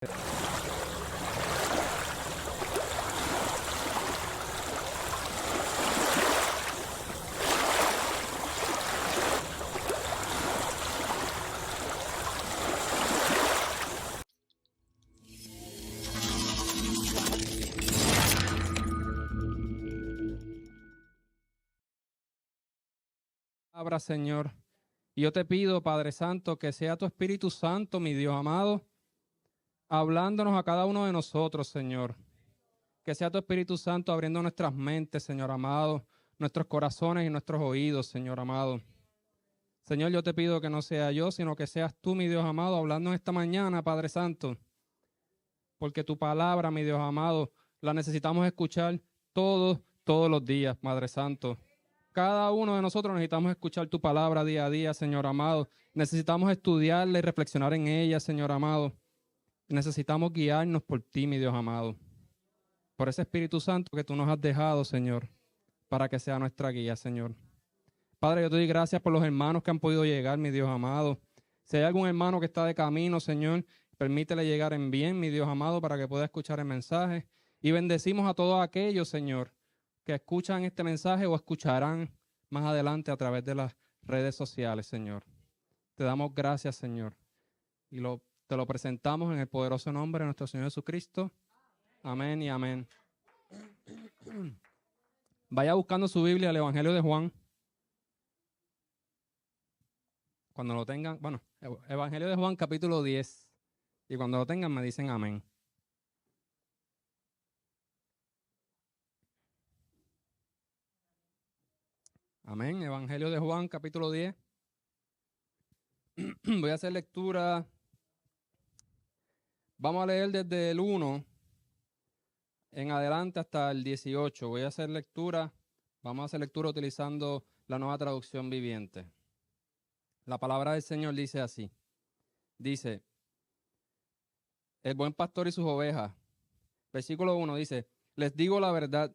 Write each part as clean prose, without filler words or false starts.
Palabra, Señor. Y yo te pido, Padre Santo, que sea tu Espíritu Santo, mi Dios amado, hablándonos a cada uno de nosotros, Señor. Que sea tu Espíritu Santo abriendo nuestras mentes, Señor amado, nuestros corazones y nuestros oídos, Señor amado. Señor, yo te pido que no sea yo, sino que seas tú, mi Dios amado, hablando esta mañana, Padre Santo. Porque tu palabra, mi Dios amado, la necesitamos escuchar todos los días, Padre Santo. Cada uno de nosotros necesitamos escuchar tu palabra día a día, Señor amado. Necesitamos estudiarla y reflexionar en ella, Señor amado. Necesitamos guiarnos por ti, mi Dios amado. Por ese Espíritu Santo que tú nos has dejado, Señor, para que sea nuestra guía, Señor. Padre, yo te doy gracias por los hermanos que han podido llegar, mi Dios amado. Si hay algún hermano que está de camino, Señor, permítele llegar en bien, mi Dios amado, para que pueda escuchar el mensaje. Y bendecimos a todos aquellos, Señor, que escuchan este mensaje o escucharán más adelante a través de las redes sociales, Señor. Te damos gracias, Señor. Y te lo presentamos en el poderoso nombre de nuestro Señor Jesucristo. Amén y amén. Vaya buscando su Biblia, el Evangelio de Juan. Cuando lo tengan, bueno, Evangelio de Juan, capítulo 10. Y cuando lo tengan me dicen amén. Amén. Evangelio de Juan, capítulo 10. Voy a hacer lectura. Vamos a leer desde el 1 en adelante hasta el 18. Voy a hacer lectura. Vamos a hacer lectura utilizando la Nueva Traducción Viviente. La palabra del Señor dice así. Dice, el buen pastor y sus ovejas. Versículo 1 dice, les digo la verdad,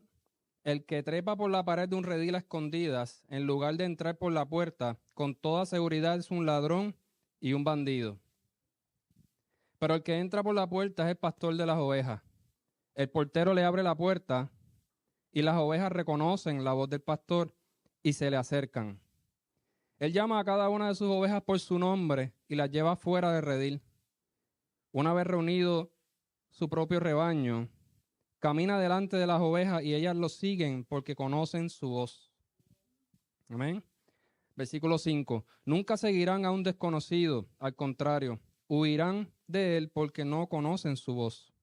el que trepa por la pared de un redil a escondidas, en lugar de entrar por la puerta, con toda seguridad es un ladrón y un bandido. Pero el que entra por la puerta es el pastor de las ovejas. El portero le abre la puerta y las ovejas reconocen la voz del pastor y se le acercan. Él llama a cada una de sus ovejas por su nombre y las lleva fuera del redil. Una vez reunido su propio rebaño, camina delante de las ovejas y ellas lo siguen porque conocen su voz. Amén. Versículo 5. Nunca seguirán a un desconocido, al contrario, huirán de él porque no conocen su voz.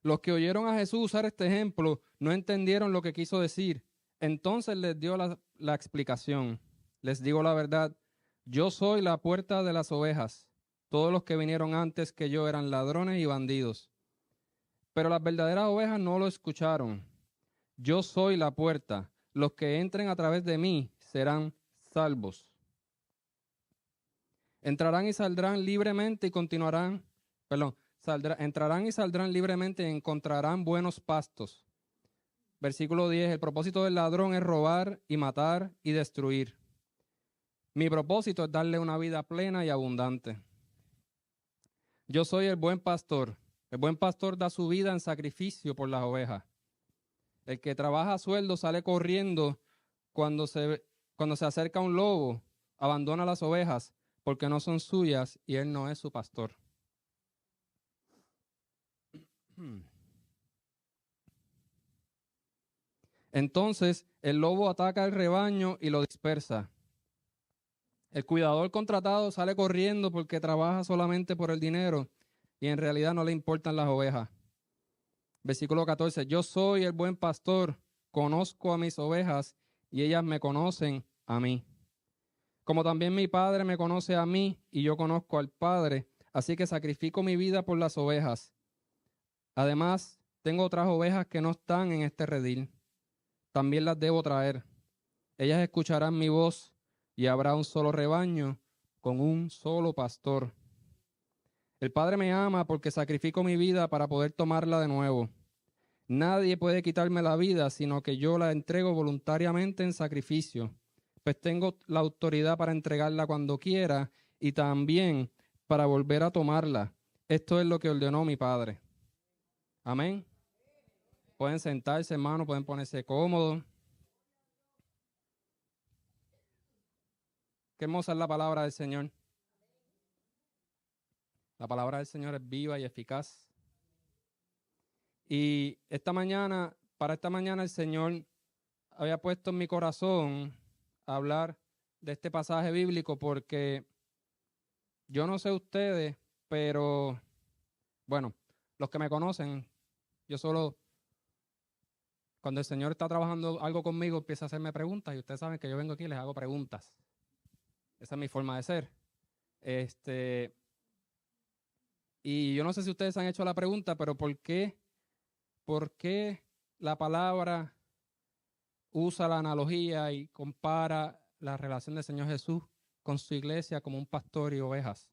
Los que oyeron a Jesús usar este ejemplo no entendieron lo que quiso decir. Entonces les dio la explicación. Les digo la verdad, yo soy la puerta de las ovejas. Todos los que vinieron antes que yo eran ladrones y bandidos. Pero las verdaderas ovejas no lo escucharon. Yo soy la puerta. Los que entren a través de mí serán salvos. Entrarán y saldrán libremente y continuarán, entrarán y saldrán libremente y encontrarán buenos pastos. Versículo 10, el propósito del ladrón es robar y matar y destruir. Mi propósito es darle una vida plena y abundante. Yo soy el buen pastor. El buen pastor da su vida en sacrificio por las ovejas. El que trabaja a sueldo sale corriendo cuando se acerca un lobo, abandona las ovejas porque no son suyas y él no es su pastor. Entonces el lobo ataca al rebaño y lo dispersa. El cuidador contratado sale corriendo porque trabaja solamente por el dinero y en realidad no le importan las ovejas. Versículo 14, yo soy el buen pastor, conozco a mis ovejas y ellas me conocen a mí. Como también mi Padre me conoce a mí y yo conozco al Padre, así que sacrifico mi vida por las ovejas. Además, tengo otras ovejas que no están en este redil. También las debo traer. Ellas escucharán mi voz y habrá un solo rebaño con un solo pastor. El Padre me ama porque sacrifico mi vida para poder tomarla de nuevo. Nadie puede quitarme la vida, sino que yo la entrego voluntariamente en sacrificio, pues tengo la autoridad para entregarla cuando quiera y también para volver a tomarla. esto es lo que ordenó mi Padre. Amén. Pueden sentarse, hermano, pueden ponerse cómodos. Qué hermosa es la palabra del Señor. La palabra del Señor es viva y eficaz. Y para esta mañana el Señor había puesto en mi corazón hablar de este pasaje bíblico porque yo no sé ustedes, pero bueno, los que me conocen, yo solo, cuando el Señor está trabajando algo conmigo, empieza a hacerme preguntas y ustedes saben que yo vengo aquí y les hago preguntas. Esa es mi forma de ser. Y yo no sé si ustedes han hecho la pregunta, pero por qué la palabra usa la analogía y compara la relación del Señor Jesús con su iglesia como un pastor y ovejas?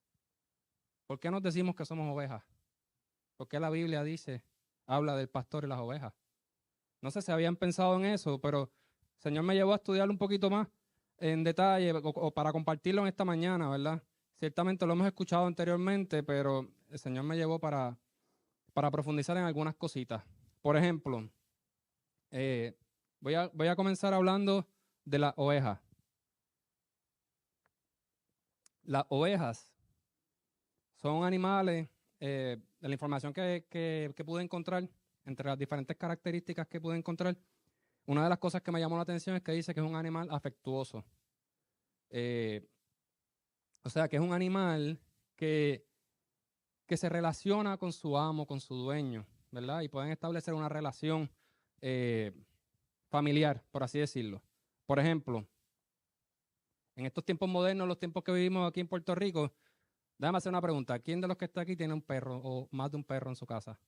¿Por qué nos decimos que somos ovejas? ¿Por qué la Biblia habla del pastor y las ovejas? No sé si habían pensado en eso, pero el Señor me llevó a estudiar un poquito más en detalle o para compartirlo en esta mañana, ¿verdad? Ciertamente lo hemos escuchado anteriormente, pero el Señor me llevó para profundizar en algunas cositas. Por ejemplo, voy a comenzar hablando de las ovejas. Las ovejas son animales, de la información que pude encontrar, entre las diferentes características que pude encontrar, una de las cosas que me llamó la atención es que dice que es un animal afectuoso. O sea, que es un animal que se relaciona con su amo, con su dueño, ¿verdad? Y pueden establecer una relación familiar, por así decirlo. Por ejemplo, en estos tiempos modernos, los tiempos que vivimos aquí en Puerto Rico, déjame hacer una pregunta. ¿Quién de los que está aquí tiene un perro o más de un perro en su casa?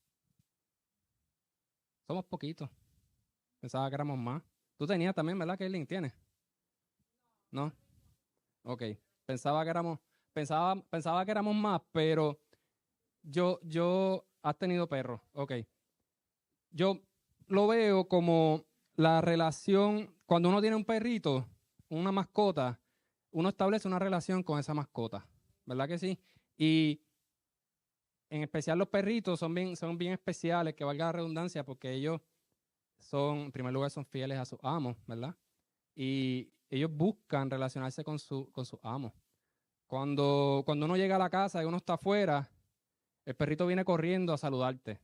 Somos poquitos. Pensaba que éramos más. Tú tenías también, ¿verdad, Kaylin? ¿Tienes? ¿No? Ok. Pensaba que éramos más, pero has tenido perro. Ok. Yo lo veo como la relación, cuando uno tiene un perrito, una mascota, uno establece una relación con esa mascota, ¿verdad que sí? Y en especial los perritos son bien especiales, que valga la redundancia, porque ellos en primer lugar, son fieles a sus amos, ¿verdad? Y ellos buscan relacionarse con su amo. Cuando uno llega a la casa y uno está afuera, el perrito viene corriendo a saludarte.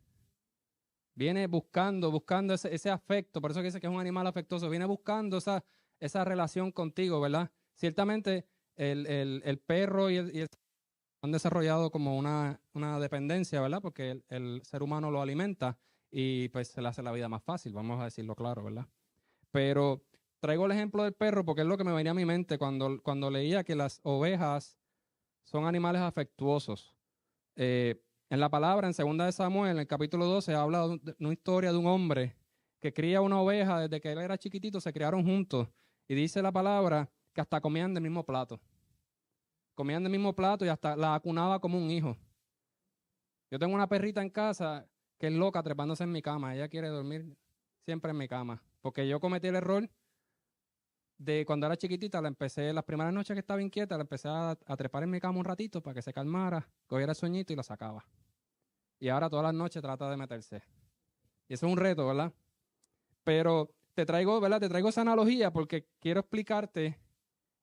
Viene buscando ese afecto, por eso que dice que es un animal afectuoso, viene buscando esa relación contigo, ¿verdad? Ciertamente el perro y el han desarrollado como una dependencia, ¿verdad? Porque el ser humano lo alimenta y pues se le hace la vida más fácil, vamos a decirlo claro, ¿verdad? Pero traigo el ejemplo del perro porque es lo que me venía a mi mente cuando leía que las ovejas son animales afectuosos. En la palabra, en 2 de Samuel, en el capítulo 12, habla de una historia de un hombre que cría una oveja desde que él era chiquitito, se criaron juntos. Y dice la palabra que hasta comían del mismo plato. Comían del mismo plato y hasta la acunaba como un hijo. Yo tengo una perrita en casa que es loca trepándose en mi cama. Ella quiere dormir siempre en mi cama. Porque yo cometí el error de cuando era chiquitita, las primeras noches que estaba inquieta, la empecé a trepar en mi cama un ratito para que se calmara, cogiera el sueñito y la sacaba. Y ahora todas las noches trata de meterse. Y eso es un reto, ¿verdad? Pero te traigo, ¿verdad? Te traigo esa analogía porque quiero explicarte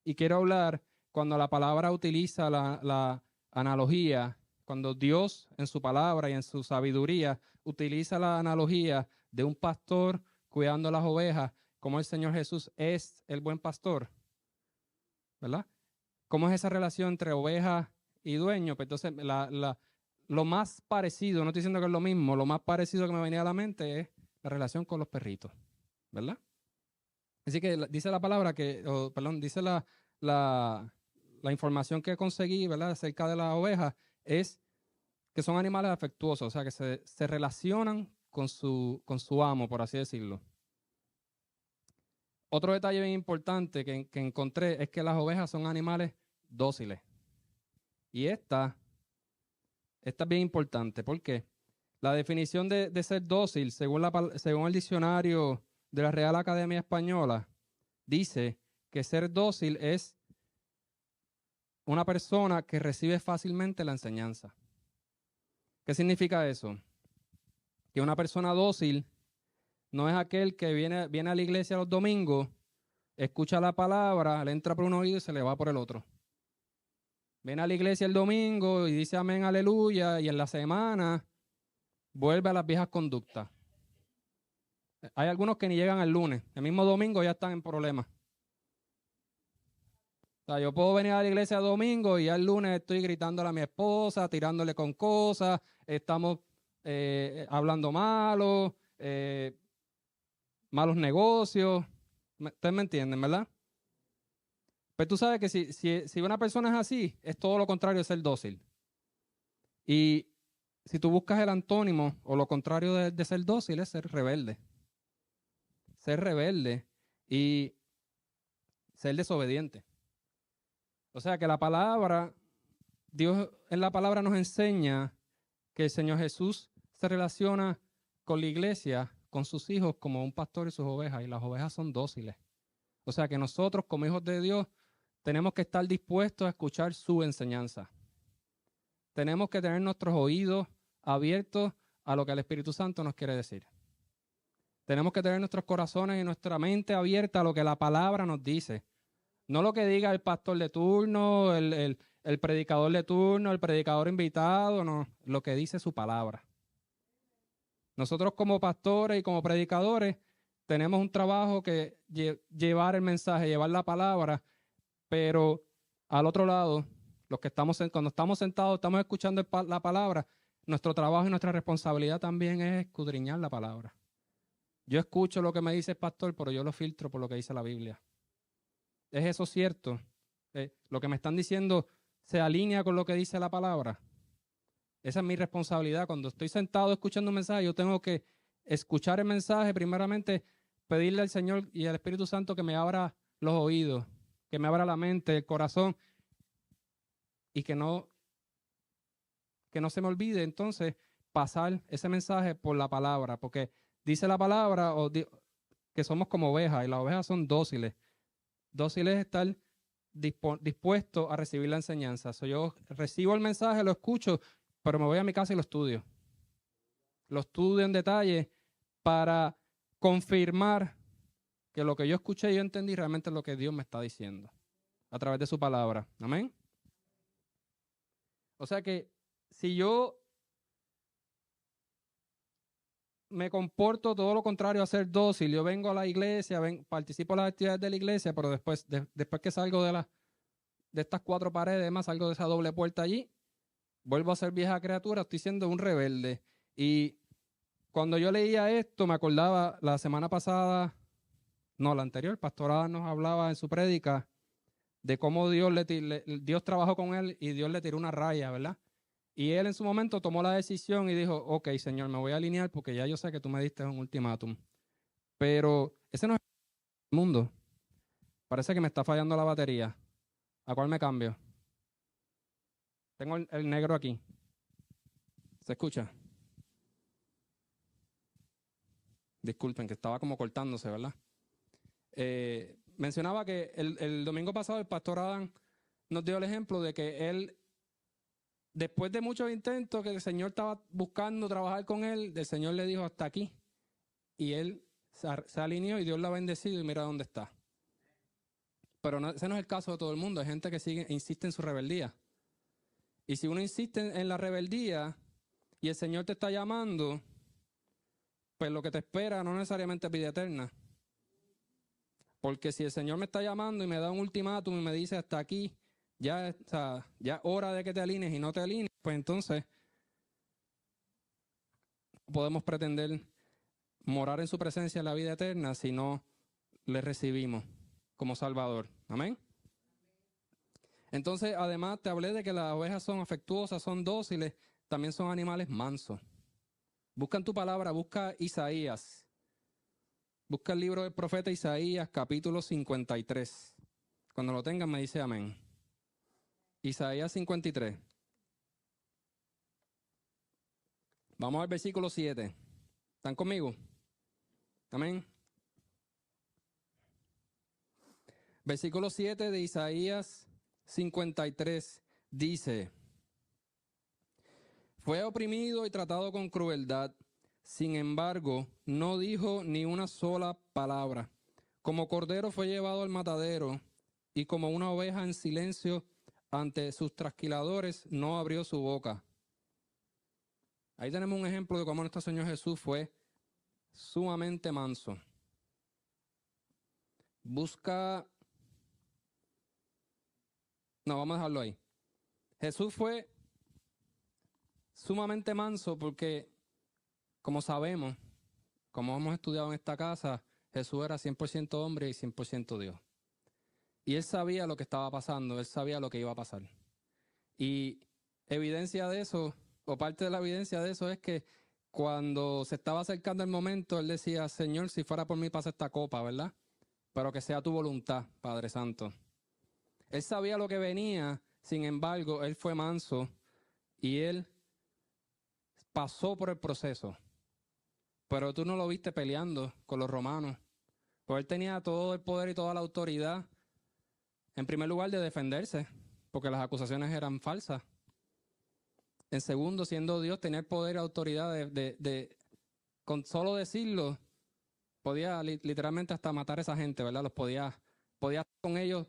y quiero hablar cuando la palabra utiliza la analogía, cuando Dios en su palabra y en su sabiduría utiliza la analogía de un pastor cuidando las ovejas, como el Señor Jesús es el buen pastor, ¿verdad? ¿Cómo es esa relación entre oveja y dueño? Pues entonces, lo más parecido, no estoy diciendo que es lo mismo, lo más parecido que me venía a la mente es la relación con los perritos, ¿verdad? Así que dice la palabra dice la información que conseguí, ¿verdad? Acerca de las ovejas, es que son animales afectuosos, o sea, que se relacionan con su amo, por así decirlo. Otro detalle bien importante que encontré es que las ovejas son animales dóciles. Y esta es bien importante. ¿Por qué? La definición de ser dócil, según el diccionario de la Real Academia Española, dice que ser dócil es una persona que recibe fácilmente la enseñanza. ¿Qué significa eso? Que una persona dócil no es aquel que viene a la iglesia los domingos, escucha la palabra, le entra por un oído y se le va por el otro. Viene a la iglesia el domingo y dice amén, aleluya, y en la semana vuelve a las viejas conductas. Hay algunos que ni llegan el lunes, el mismo domingo ya están en problemas. O sea, yo puedo venir a la iglesia el domingo y ya el lunes estoy gritándole a mi esposa, tirándole con cosas, estamos hablando malos negocios. Ustedes me entienden, ¿verdad? Pero tú sabes que si una persona es así, es todo lo contrario de ser dócil. Y si tú buscas el antónimo o lo contrario de ser dócil, es ser rebelde. Ser rebelde y ser desobediente. O sea que la palabra, Dios en la palabra nos enseña que el Señor Jesús se relaciona con la iglesia, con sus hijos, como un pastor y sus ovejas, y las ovejas son dóciles. O sea que nosotros, como hijos de Dios, tenemos que estar dispuestos a escuchar su enseñanza. Tenemos que tener nuestros oídos abiertos a lo que el Espíritu Santo nos quiere decir. Tenemos que tener nuestros corazones y nuestra mente abierta a lo que la palabra nos dice. No lo que diga el pastor de turno, el predicador de turno, el predicador invitado, no, lo que dice su palabra. Nosotros como pastores y como predicadores tenemos un trabajo que llevar el mensaje, llevar la palabra, pero al otro lado, cuando estamos sentados, estamos escuchando la palabra, nuestro trabajo y nuestra responsabilidad también es escudriñar la palabra. Yo escucho lo que me dice el pastor, pero yo lo filtro por lo que dice la Biblia. ¿Es eso cierto? ¿Lo que me están diciendo se alinea con lo que dice la palabra? Esa es mi responsabilidad. Cuando estoy sentado escuchando un mensaje, yo tengo que escuchar el mensaje, primeramente pedirle al Señor y al Espíritu Santo que me abra los oídos, que me abra la mente, el corazón, y que no se me olvide entonces pasar ese mensaje por la palabra, porque dice la palabra que somos como ovejas, y las ovejas son dóciles. Dóciles es estar dispuesto a recibir la enseñanza. Yo recibo el mensaje, lo escucho, pero me voy a mi casa y lo estudio. Lo estudio en detalle para confirmar que lo que yo escuché y yo entendí realmente es lo que Dios me está diciendo a través de su palabra. Amén. O sea que si yo me comporto todo lo contrario a ser dócil, yo vengo a la iglesia, participo en las actividades de la iglesia, pero después que salgo de estas cuatro paredes, más salgo de esa doble puerta allí, vuelvo a ser vieja criatura, estoy siendo un rebelde. Y cuando yo leía esto, me acordaba la semana pasada, no, la anterior, Pastor Adán nos hablaba en su prédica de cómo Dios trabajó con él y Dios le tiró una raya, ¿verdad? Y él en su momento tomó la decisión y dijo, ok, Señor, me voy a alinear porque ya yo sé que tú me diste un ultimátum. Pero ese no es el mundo. Parece que me está fallando la batería. ¿A cuál me cambio? Tengo el negro aquí. ¿Se escucha? Disculpen, que estaba como cortándose, ¿verdad? Mencionaba que el domingo pasado el pastor Adán nos dio el ejemplo de que él, después de muchos intentos que el Señor estaba buscando trabajar con él, el Señor le dijo hasta aquí. Y él se alineó y Dios lo ha bendecido y mira dónde está. Pero ese no es el caso de todo el mundo. Hay gente que insiste en su rebeldía. Y si uno insiste en la rebeldía y el Señor te está llamando, pues lo que te espera no necesariamente es vida eterna. Porque si el Señor me está llamando y me da un ultimátum y me dice hasta aquí, ya es hora de que te alinees y no te alinees, pues entonces podemos pretender morar en su presencia en la vida eterna si no le recibimos como Salvador. Amén. Entonces, además te hablé de que las ovejas son afectuosas, son dóciles, también son animales mansos. Busca en tu palabra, busca Isaías. Busca el libro del profeta Isaías, capítulo 53. Cuando lo tengan me dice amén. Isaías 53. Vamos al versículo 7. ¿Están conmigo? Amén. Versículo 7 de Isaías 53 dice: Fue oprimido y tratado con crueldad. Sin embargo, no dijo ni una sola palabra. Como cordero fue llevado al matadero, y como una oveja en silencio ante sus trasquiladores, no abrió su boca. Ahí tenemos un ejemplo de cómo nuestro Señor Jesús fue sumamente manso. Vamos a dejarlo ahí. Jesús fue sumamente manso porque, como sabemos, como hemos estudiado en esta casa, Jesús era 100% hombre y 100% Dios. Y él sabía lo que estaba pasando, él sabía lo que iba a pasar. Y evidencia de eso, o parte de la evidencia de eso, es que cuando se estaba acercando el momento, él decía: Señor, si fuera por mí pasa esta copa, ¿verdad? Pero que sea tu voluntad, Padre Santo. Él sabía lo que venía, sin embargo, él fue manso y él pasó por el proceso. Pero tú no lo viste peleando con los romanos. Pues él tenía todo el poder y toda la autoridad, en primer lugar, de defenderse, porque las acusaciones eran falsas. En segundo, siendo Dios, tener poder y autoridad con solo decirlo, podía literalmente hasta matar a esa gente, ¿verdad? Podía hacer con ellos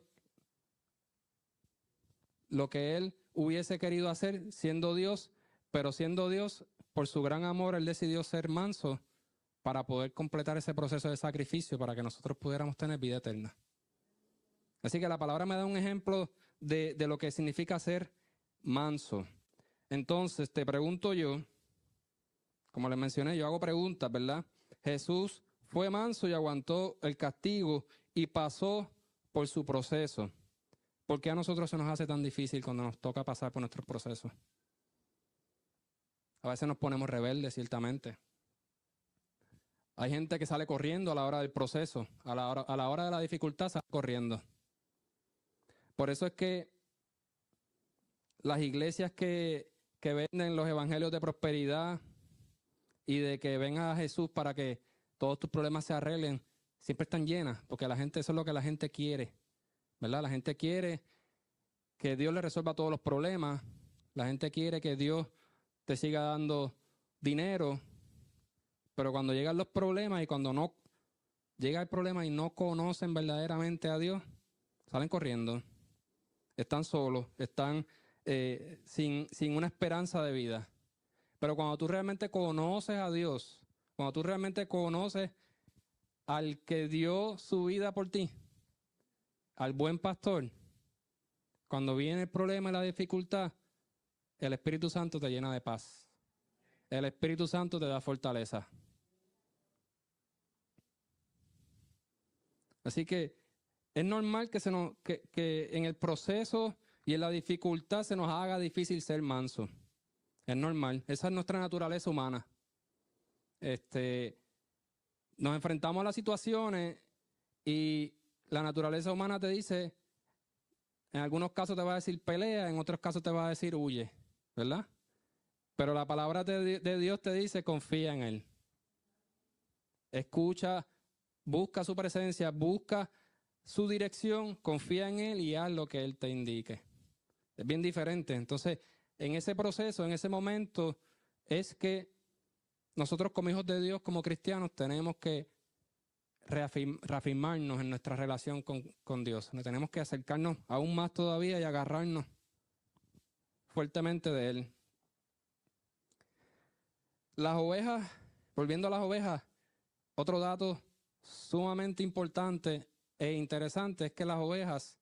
lo que él hubiese querido hacer siendo Dios, pero siendo Dios, por su gran amor, él decidió ser manso para poder completar ese proceso de sacrificio para que nosotros pudiéramos tener vida eterna. Así que la palabra me da un ejemplo de lo que significa ser manso. Entonces, te pregunto yo, como les mencioné, yo hago preguntas, ¿verdad? Jesús fue manso y aguantó el castigo y pasó por su proceso. ¿Por qué a nosotros se nos hace tan difícil cuando nos toca pasar por nuestros procesos? A veces nos ponemos rebeldes, ciertamente. Hay gente que sale corriendo a la hora del proceso, a la hora de la dificultad sale corriendo. Por eso es que las iglesias que venden los evangelios de prosperidad y de que venga a Jesús para que todos tus problemas se arreglen, siempre están llenas, porque eso es lo que la gente quiere, ¿verdad? La gente quiere que Dios le resuelva todos los problemas, la gente quiere que Dios te siga dando dinero, pero cuando llegan los problemas y cuando no llega el problema y no conocen verdaderamente a Dios, salen corriendo, están solos, están sin una esperanza de vida. Pero cuando tú realmente conoces a Dios, cuando tú realmente conoces al que dio su vida por ti, al buen pastor, cuando viene el problema y la dificultad, el Espíritu Santo te llena de paz. El Espíritu Santo te da fortaleza. Así que es normal que en el proceso y en la dificultad se nos haga difícil ser manso. Es normal. Esa es nuestra naturaleza humana. Nos enfrentamos a las situaciones y la naturaleza humana te dice, en algunos casos te va a decir pelea, en otros casos te va a decir huye, ¿verdad? Pero la palabra de Dios te dice confía en Él. Escucha, busca su presencia, busca su dirección, confía en Él y haz lo que Él te indique. Es bien diferente. Entonces, en ese proceso, en ese momento, es que nosotros como hijos de Dios, como cristianos, tenemos que reafirmarnos en nuestra relación con Dios. Tenemos que acercarnos aún más todavía y agarrarnos fuertemente de Él. Las ovejas, volviendo a las ovejas, otro dato sumamente importante e interesante es que las ovejas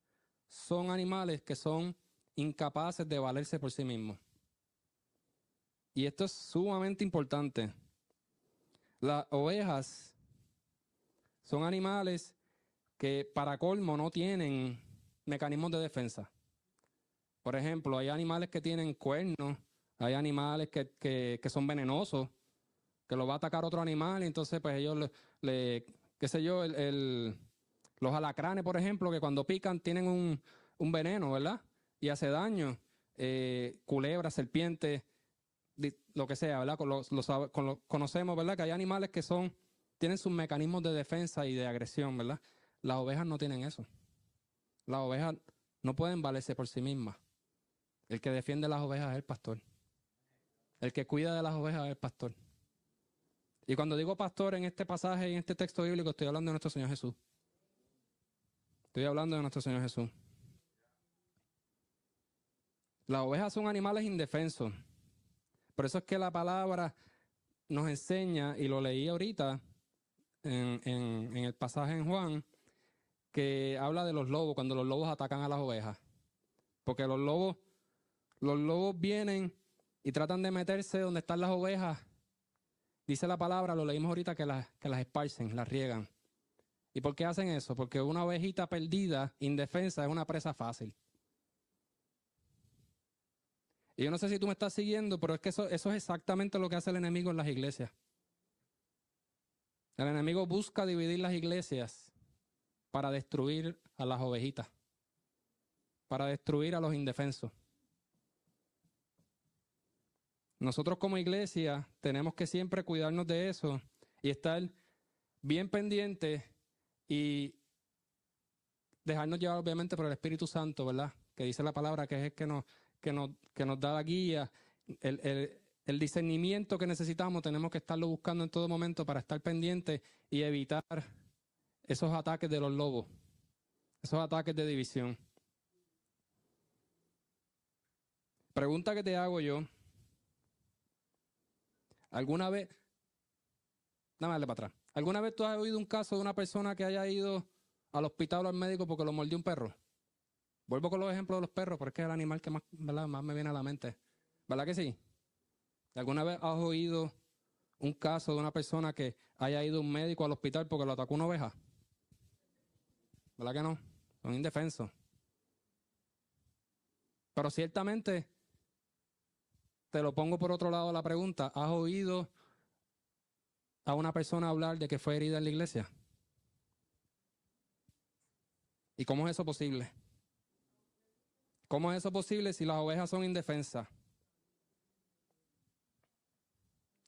son animales que son incapaces de valerse por sí mismos. Y esto es sumamente importante. Las ovejas son animales que para colmo no tienen mecanismos de defensa. Por ejemplo, hay animales que tienen cuernos, hay animales que son venenosos, que los va a atacar otro animal y entonces pues ellos qué sé yo, los alacranes, por ejemplo, que cuando pican tienen un veneno, ¿verdad? Y hace daño. Culebras, serpientes, lo que sea, ¿verdad? Conocemos, ¿verdad? Que hay animales que tienen sus mecanismos de defensa y de agresión, ¿verdad? Las ovejas no tienen eso. Las ovejas no pueden valerse por sí mismas. El que defiende las ovejas es el pastor. El que cuida de las ovejas es el pastor. Y cuando digo pastor en este pasaje, en este texto bíblico, estoy hablando de nuestro Señor Jesús. Estoy hablando de nuestro Señor Jesús. Las ovejas son animales indefensos. Por eso es que la palabra nos enseña, y lo leí ahorita en el pasaje en Juan, que habla de los lobos, cuando los lobos atacan a las ovejas. Porque los lobos vienen y tratan de meterse donde están las ovejas. Dice la palabra, lo leímos ahorita, que las esparcen, las riegan. ¿Y por qué hacen eso? Porque una ovejita perdida, indefensa, es una presa fácil. Y yo no sé si tú me estás siguiendo, pero es que eso es exactamente lo que hace el enemigo en las iglesias. El enemigo busca dividir las iglesias para destruir a las ovejitas, para destruir a los indefensos. Nosotros como iglesia tenemos que siempre cuidarnos de eso y estar bien pendientes y dejarnos llevar obviamente por el Espíritu Santo, ¿verdad? Que dice la palabra que es el que nos da la guía, el discernimiento que necesitamos. Tenemos que estarlo buscando en todo momento para estar pendientes y evitar esos ataques de los lobos, esos ataques de división. Pregunta que te hago yo. ¿Alguna vez, dame para atrás, alguna vez tú has oído un caso de una persona que haya ido al hospital o al médico porque lo mordió un perro? Vuelvo con los ejemplos de los perros, porque es el animal que más, ¿verdad?, más me viene a la mente. ¿Verdad que sí? ¿Alguna vez has oído un caso de una persona que haya ido a un médico al hospital porque lo atacó una oveja? ¿Verdad que no? Son indefensos. Pero ciertamente, te lo pongo por otro lado la pregunta, ¿has oído a una persona hablar de que fue herida en la iglesia? ¿Y cómo es eso posible? ¿Cómo es eso posible si las ovejas son indefensas?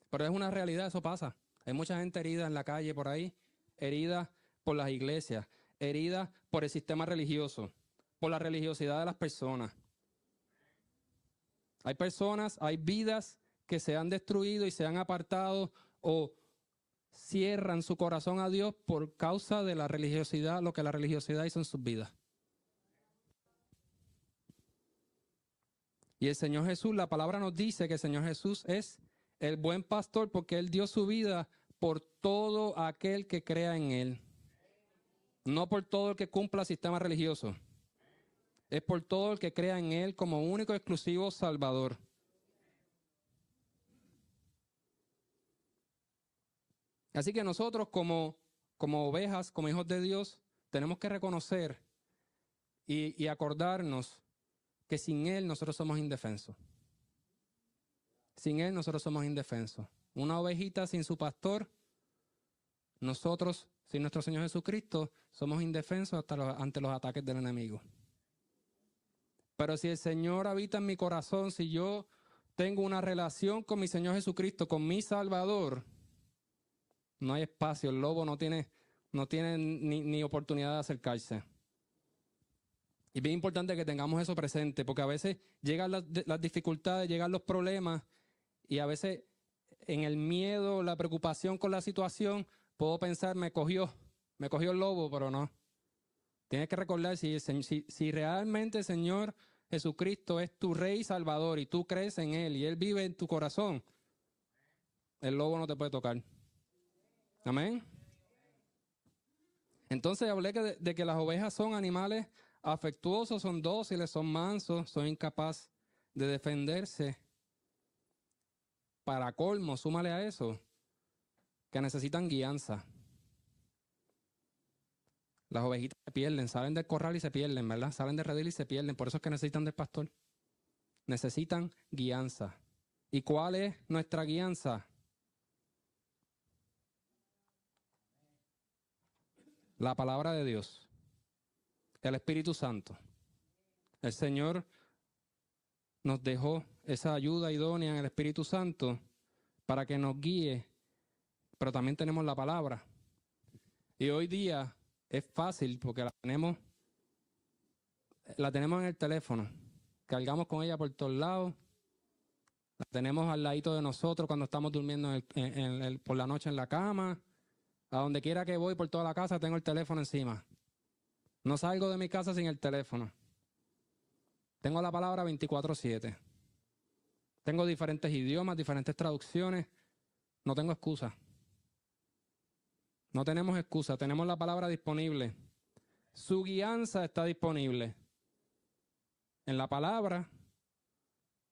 Pero es una realidad, eso pasa. Hay mucha gente herida en la calle por ahí, herida por las iglesias, herida por el sistema religioso, por la religiosidad de las personas. Hay personas, hay vidas que se han destruido y se han apartado o cierran su corazón a Dios por causa de la religiosidad, lo que la religiosidad hizo en sus vidas. Y el Señor Jesús, la palabra nos dice que el Señor Jesús es el buen pastor porque Él dio su vida por todo aquel que crea en Él. No por todo el que cumpla el sistema religioso. Es por todo el que crea en Él como único y exclusivo Salvador. Así que nosotros como ovejas, como hijos de Dios, tenemos que reconocer y acordarnos que sin Él nosotros somos indefensos. Sin Él nosotros somos indefensos. Una ovejita sin su pastor, nosotros, sin nuestro Señor Jesucristo, somos indefensos ante los ataques del enemigo. Pero si el Señor habita en mi corazón, si yo tengo una relación con mi Señor Jesucristo, con mi Salvador, no hay espacio, el lobo no tiene ni oportunidad de acercarse. Y es bien importante que tengamos eso presente, porque a veces llegan las dificultades, llegan los problemas, y a veces en el miedo, la preocupación con la situación, puedo pensar, me cogió el lobo, pero no. Tienes que recordar, si realmente el Señor Jesucristo es tu Rey y Salvador, y tú crees en Él, y Él vive en tu corazón, el lobo no te puede tocar. Amén. Entonces hablé de que las ovejas son animales afectuosos, son dóciles, son mansos, son incapaces de defenderse. Para colmo, súmale a eso, que necesitan guianza. Las ovejitas se pierden, salen del corral y se pierden, ¿verdad? Salen del redil y se pierden, por eso es que necesitan del pastor. Necesitan guianza. ¿Y cuál es nuestra guianza? La palabra de Dios, el Espíritu Santo. El Señor nos dejó esa ayuda idónea en el Espíritu Santo para que nos guíe, pero también tenemos la palabra. Y hoy día es fácil porque la tenemos en el teléfono. Cargamos con ella por todos lados. La tenemos al ladito de nosotros cuando estamos durmiendo por la noche en la cama. A donde quiera que voy por toda la casa tengo el teléfono encima. No salgo de mi casa sin el teléfono. Tengo la palabra 24/7. Tengo diferentes idiomas, diferentes traducciones. No tengo excusa. No tenemos excusa. Tenemos la palabra disponible. Su guianza está disponible en la palabra,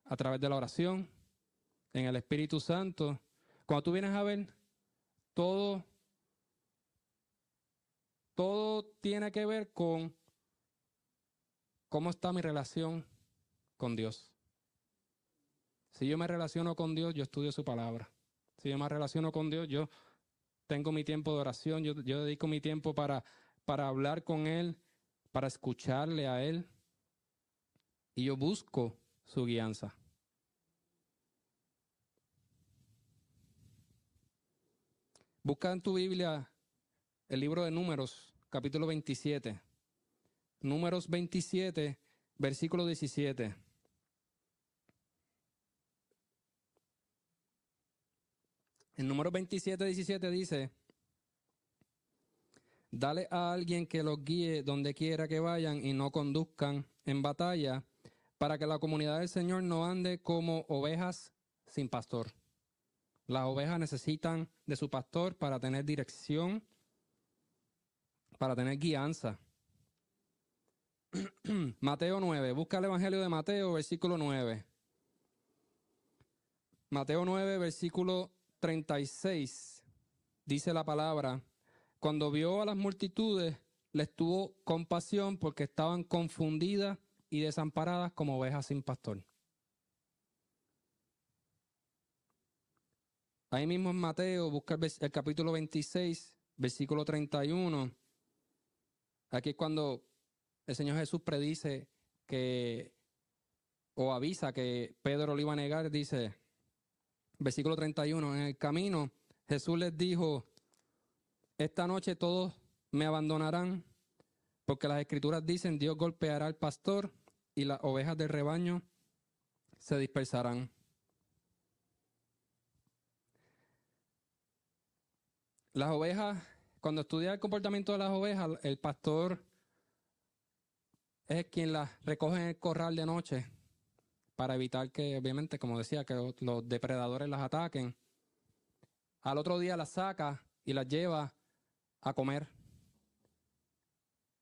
a través de la oración, en el Espíritu Santo. Cuando tú vienes a ver, todo tiene que ver con cómo está mi relación con Dios. Si yo me relaciono con Dios, yo estudio su palabra. Si yo me relaciono con Dios, yo tengo mi tiempo de oración, yo dedico mi tiempo para hablar con Él, para escucharle a Él. Y yo busco su guianza. Busca en tu Biblia el libro de Números, capítulo 27. Números 27, versículo 17. En Números 27, 17 dice: dale a alguien que los guíe donde quiera que vayan y no conduzcan en batalla, para que la comunidad del Señor no ande como ovejas sin pastor. Las ovejas necesitan de su pastor para tener dirección, para tener guianza. Mateo 9, busca el Evangelio de Mateo, versículo 9. Mateo 9, versículo 36, dice la palabra: cuando vio a las multitudes, les tuvo compasión porque estaban confundidas y desamparadas como ovejas sin pastor. Ahí mismo en Mateo, busca el capítulo 26, versículo 31. Aquí es cuando el Señor Jesús predice o avisa que Pedro lo iba a negar. Dice, versículo 31, en el camino Jesús les dijo: esta noche todos me abandonarán, porque las Escrituras dicen, Dios golpeará al pastor y las ovejas del rebaño se dispersarán. Las ovejas, cuando estudia el comportamiento de las ovejas, el pastor es quien las recoge en el corral de noche para evitar que, obviamente, como decía, que los depredadores las ataquen. Al otro día las saca y las lleva a comer.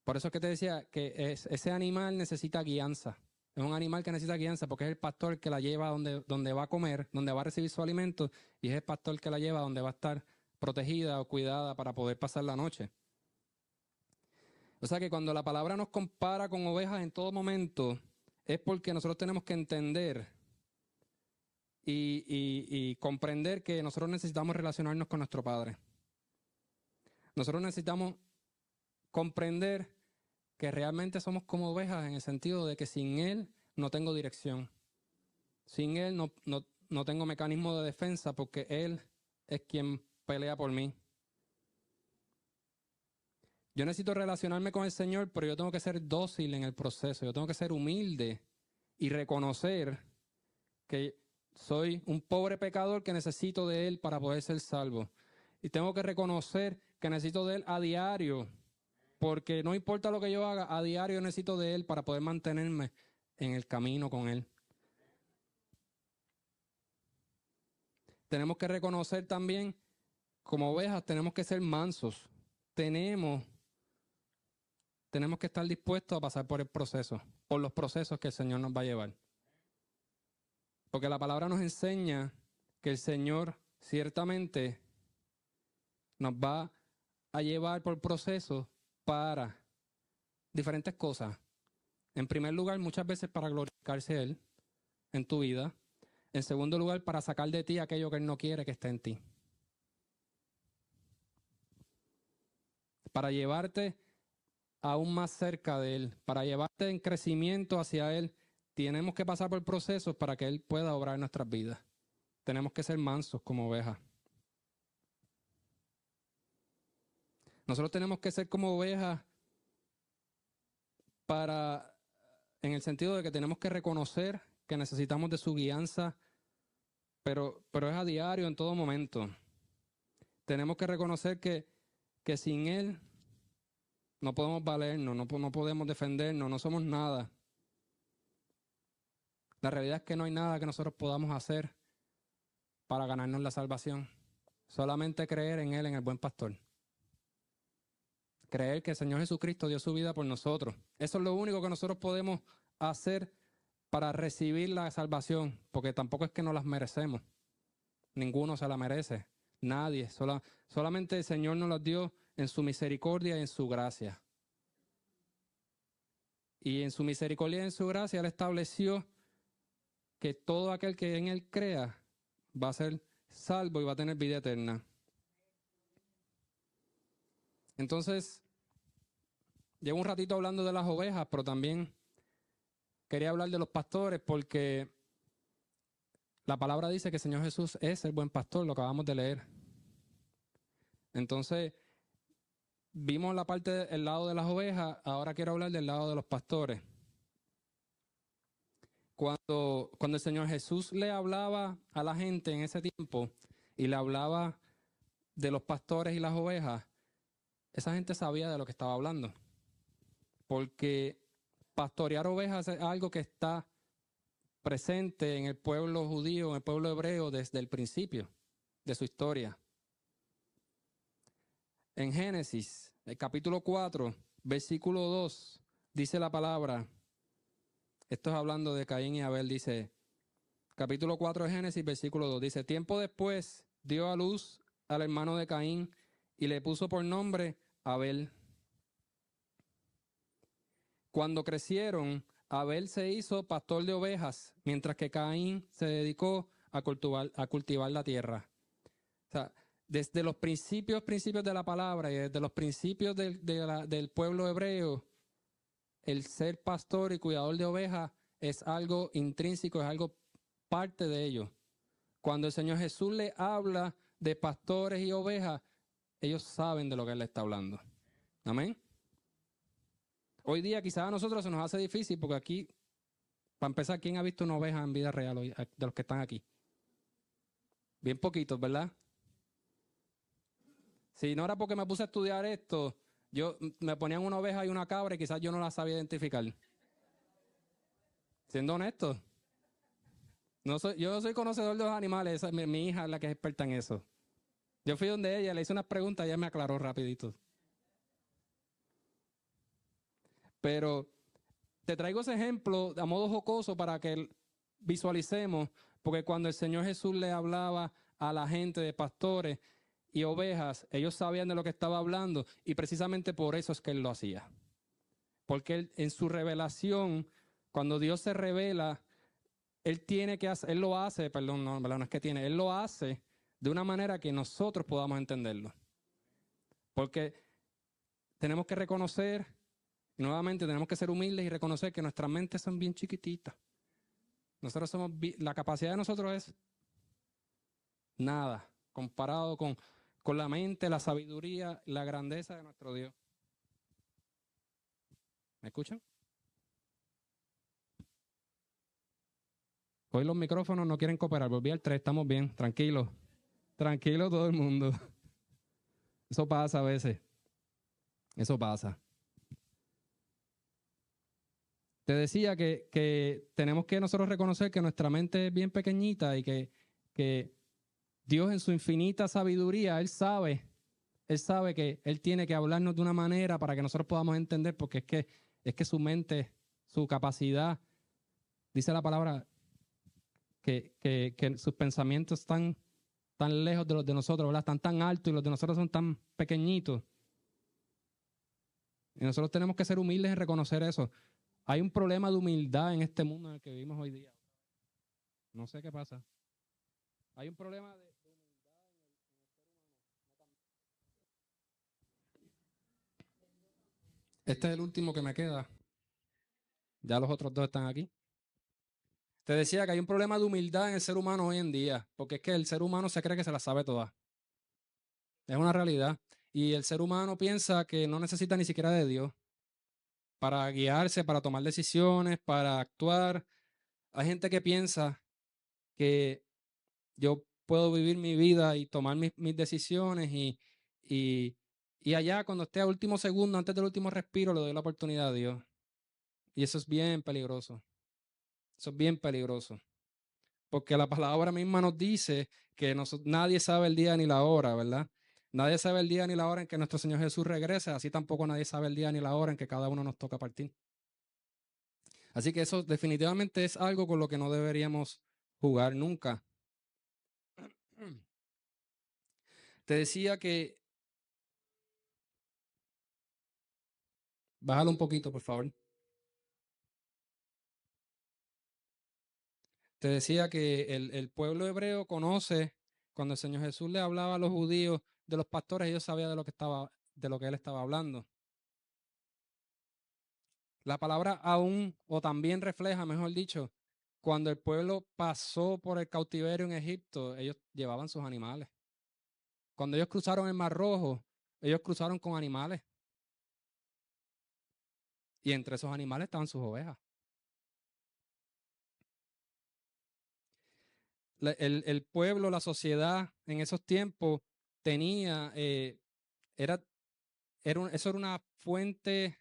Por eso es que te decía que ese animal necesita guianza. Es un animal que necesita guianza porque es el pastor que la lleva donde va a comer, donde va a recibir su alimento, y es el pastor que la lleva donde va a estar protegida o cuidada para poder pasar la noche. O sea que cuando la palabra nos compara con ovejas en todo momento, es porque nosotros tenemos que entender y comprender que nosotros necesitamos relacionarnos con nuestro Padre. Nosotros necesitamos comprender que realmente somos como ovejas en el sentido de que sin Él no tengo dirección. Sin Él no tengo mecanismo de defensa porque Él es quien pelea por mí. Yo necesito relacionarme con el Señor, pero yo tengo que ser dócil en el proceso. Yo tengo que ser humilde y reconocer que soy un pobre pecador que necesito de Él para poder ser salvo. Y tengo que reconocer que necesito de Él a diario, porque no importa lo que yo haga, a diario necesito de Él para poder mantenerme en el camino con Él. Tenemos que reconocer también, como ovejas, tenemos que ser mansos. Tenemos que estar dispuestos a pasar por el proceso, por los procesos que el Señor nos va a llevar. Porque la palabra nos enseña que el Señor ciertamente nos va a llevar por procesos para diferentes cosas. En primer lugar, muchas veces para glorificarse a Él en tu vida. En segundo lugar, para sacar de ti aquello que Él no quiere que esté en ti. Para llevarte aún más cerca de Él, para llevarte en crecimiento hacia Él, tenemos que pasar por procesos para que Él pueda obrar en nuestras vidas. Tenemos que ser mansos como ovejas. Nosotros tenemos que ser como ovejas en el sentido de que tenemos que reconocer que necesitamos de su guianza pero es a diario, en todo momento. Tenemos que reconocer que sin Él no podemos valernos, no podemos defendernos, no somos nada. La realidad es que no hay nada que nosotros podamos hacer para ganarnos la salvación. Solamente creer en Él, en el buen pastor. Creer que el Señor Jesucristo dio su vida por nosotros. Eso es lo único que nosotros podemos hacer para recibir la salvación, porque tampoco es que no las merecemos. Ninguno se la merece. Nadie. Solamente el Señor nos las dio en su misericordia y en su gracia. Y en su misericordia y en su gracia Él estableció que todo aquel que en Él crea va a ser salvo y va a tener vida eterna. Entonces, llevo un ratito hablando de las ovejas, pero también quería hablar de los pastores porque la palabra dice que el Señor Jesús es el buen pastor, lo acabamos de leer. Entonces, vimos la parte del lado de las ovejas, ahora quiero hablar del lado de los pastores. Cuando el Señor Jesús le hablaba a la gente en ese tiempo y le hablaba de los pastores y las ovejas, esa gente sabía de lo que estaba hablando. Porque pastorear ovejas es algo que está presente en el pueblo judío, en el pueblo hebreo desde el principio de su historia. En Génesis, el capítulo 4, versículo 2, dice la palabra, esto es hablando de Caín y Abel, dice, capítulo 4 de Génesis, versículo 2, dice, tiempo después dio a luz al hermano de Caín y le puso por nombre Abel. Cuando crecieron, Abel se hizo pastor de ovejas, mientras que Caín se dedicó a cultivar la tierra. O sea, desde los principios de la palabra y desde los principios del pueblo hebreo, el ser pastor y cuidador de ovejas es algo intrínseco, es algo parte de ellos. Cuando el Señor Jesús le habla de pastores y ovejas, ellos saben de lo que Él le está hablando. Amén. Hoy día quizás a nosotros se nos hace difícil porque aquí, para empezar, ¿quién ha visto una oveja en vida real hoy, de los que están aquí? Bien poquitos, ¿verdad? Si no era porque me puse a estudiar esto, me ponían una oveja y una cabra y quizás yo no la sabía identificar. Siendo honesto, yo no soy conocedor de los animales, mi hija es la que es experta en eso. Yo fui donde ella, le hice unas preguntas y ella me aclaró rapidito. Pero te traigo ese ejemplo a modo jocoso para que visualicemos, porque cuando el Señor Jesús le hablaba a la gente de pastores y ovejas, ellos sabían de lo que estaba hablando y precisamente por eso es que Él lo hacía. Porque Él, en su revelación, cuando Dios se revela, Él lo hace, perdón, no es que tiene, Él lo hace de una manera que nosotros podamos entenderlo. Porque tenemos que reconocer, nuevamente tenemos que ser humildes y reconocer que nuestras mentes son bien chiquititas. La capacidad de nosotros es nada comparado con la mente, la sabiduría, la grandeza de nuestro Dios. ¿Me escuchan? Hoy los micrófonos no quieren cooperar. Volví al 3, estamos bien, tranquilos. Tranquilo todo el mundo. Eso pasa a veces. Eso pasa. Te decía que tenemos que nosotros reconocer que nuestra mente es bien pequeñita y que Dios en su infinita sabiduría, Él sabe que Él tiene que hablarnos de una manera para que nosotros podamos entender, porque es que su mente, su capacidad, dice la palabra, que sus pensamientos están tan lejos de los de nosotros, ¿verdad? Están tan altos y los de nosotros son tan pequeñitos. Y nosotros tenemos que ser humildes en reconocer eso. Hay un problema de humildad en este mundo en el que vivimos hoy día. No sé qué pasa. Hay un problema de humildad en el ser humano. Este es el último que me queda. Ya los otros dos están aquí. Te decía que hay un problema de humildad en el ser humano hoy en día, porque es que el ser humano se cree que se la sabe toda. Es una realidad. Y el ser humano piensa que no necesita ni siquiera de Dios para guiarse, para tomar decisiones, para actuar. Hay gente que piensa que yo puedo vivir mi vida y tomar mis decisiones y, y allá cuando esté a último segundo, antes del último respiro, le doy la oportunidad a Dios. Y eso es bien peligroso. Eso es bien peligroso. Porque la palabra misma nos dice que nadie sabe el día ni la hora, ¿verdad? Nadie sabe el día ni la hora en que nuestro Señor Jesús regrese, así tampoco nadie sabe el día ni la hora en que cada uno nos toca partir. Así que eso definitivamente es algo con lo que no deberíamos jugar nunca. Te decía que... Bájalo un poquito, por favor. Te decía que el pueblo hebreo conoce, cuando el Señor Jesús le hablaba a los judíos de los pastores, ellos sabían de lo que él estaba hablando. La palabra aún o también refleja, mejor dicho, cuando el pueblo pasó por el cautiverio en Egipto, ellos llevaban sus animales. Cuando ellos cruzaron el Mar Rojo, ellos cruzaron con animales. Y entre esos animales estaban sus ovejas. El pueblo, la sociedad en esos tiempos tenía, era, eso era una fuente,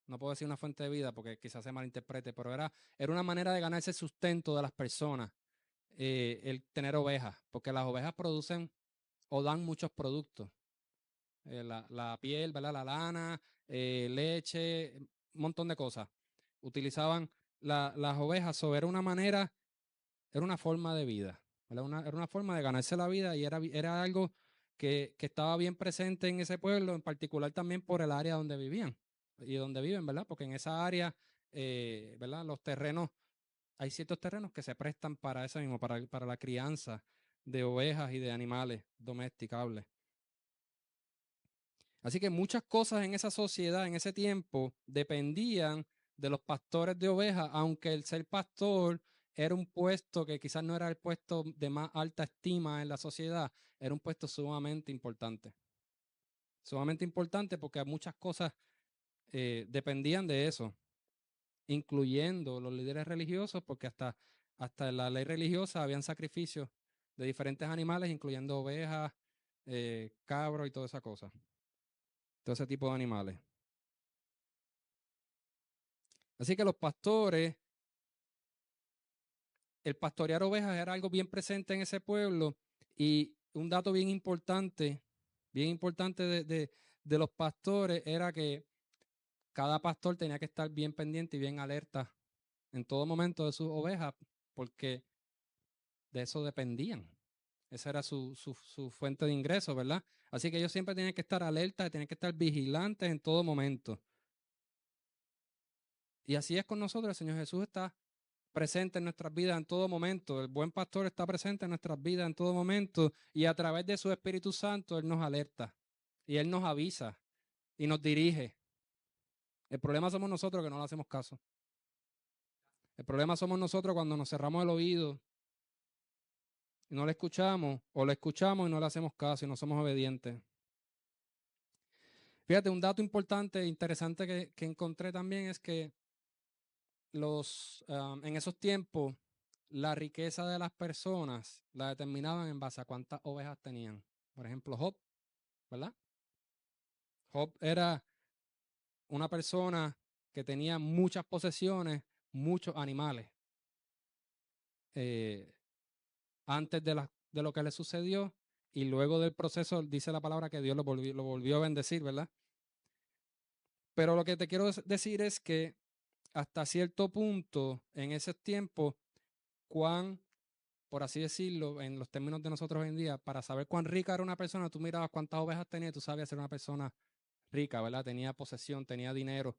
no puedo decir una fuente de vida porque quizás se malinterprete, pero era una manera de ganarse el sustento de las personas, el tener ovejas, porque las ovejas producen o dan muchos productos. La piel, ¿verdad? La lana, leche, un montón de cosas. Utilizaban las ovejas, era una manera, era una forma de vida, ¿verdad? Era una forma de ganarse la vida y era algo que estaba bien presente en ese pueblo, en particular también por el área donde vivían y donde viven, ¿verdad? Porque en esa área, ¿verdad? Los terrenos, hay ciertos terrenos que se prestan para eso mismo, para la crianza de ovejas y de animales domesticables. Así que muchas cosas en esa sociedad, en ese tiempo, dependían de los pastores de ovejas, aunque el ser pastor era un puesto que quizás no era el puesto de más alta estima en la sociedad, era un puesto sumamente importante. Sumamente importante porque muchas cosas dependían de eso, incluyendo los líderes religiosos, porque hasta en la ley religiosa habían sacrificios de diferentes animales, incluyendo ovejas, cabros y toda esa cosa, todo ese tipo de animales. Así que los pastores, el pastorear ovejas era algo bien presente en ese pueblo y un dato bien importante de los pastores era que cada pastor tenía que estar bien pendiente y bien alerta en todo momento de sus ovejas porque de eso dependían. Esa era su fuente de ingresos, ¿verdad? Así que ellos siempre tenían que estar alertas, tenían que estar vigilantes en todo momento. Y así es con nosotros, el Señor Jesús está presente en nuestras vidas en todo momento. El buen pastor está presente en nuestras vidas en todo momento y a través de su Espíritu Santo Él nos alerta y Él nos avisa y nos dirige. El problema somos nosotros que no le hacemos caso. El problema somos nosotros cuando nos cerramos el oído y no le escuchamos o le escuchamos y no le hacemos caso y no somos obedientes. Fíjate, un dato importante e interesante que encontré también es que en esos tiempos la riqueza de las personas la determinaban en base a cuántas ovejas tenían. Por ejemplo, Job, ¿verdad? Job era una persona que tenía muchas posesiones, muchos animales. Eh, Antes de lo que le sucedió y luego del proceso, dice la palabra que Dios lo volvió a bendecir, ¿verdad? Pero lo que te quiero decir es que hasta cierto punto, en ese tiempo, cuán, por así decirlo, en los términos de nosotros hoy en día, para saber cuán rica era una persona, tú mirabas cuántas ovejas tenía y tú sabías ser una persona rica, ¿verdad? Tenía posesión, tenía dinero.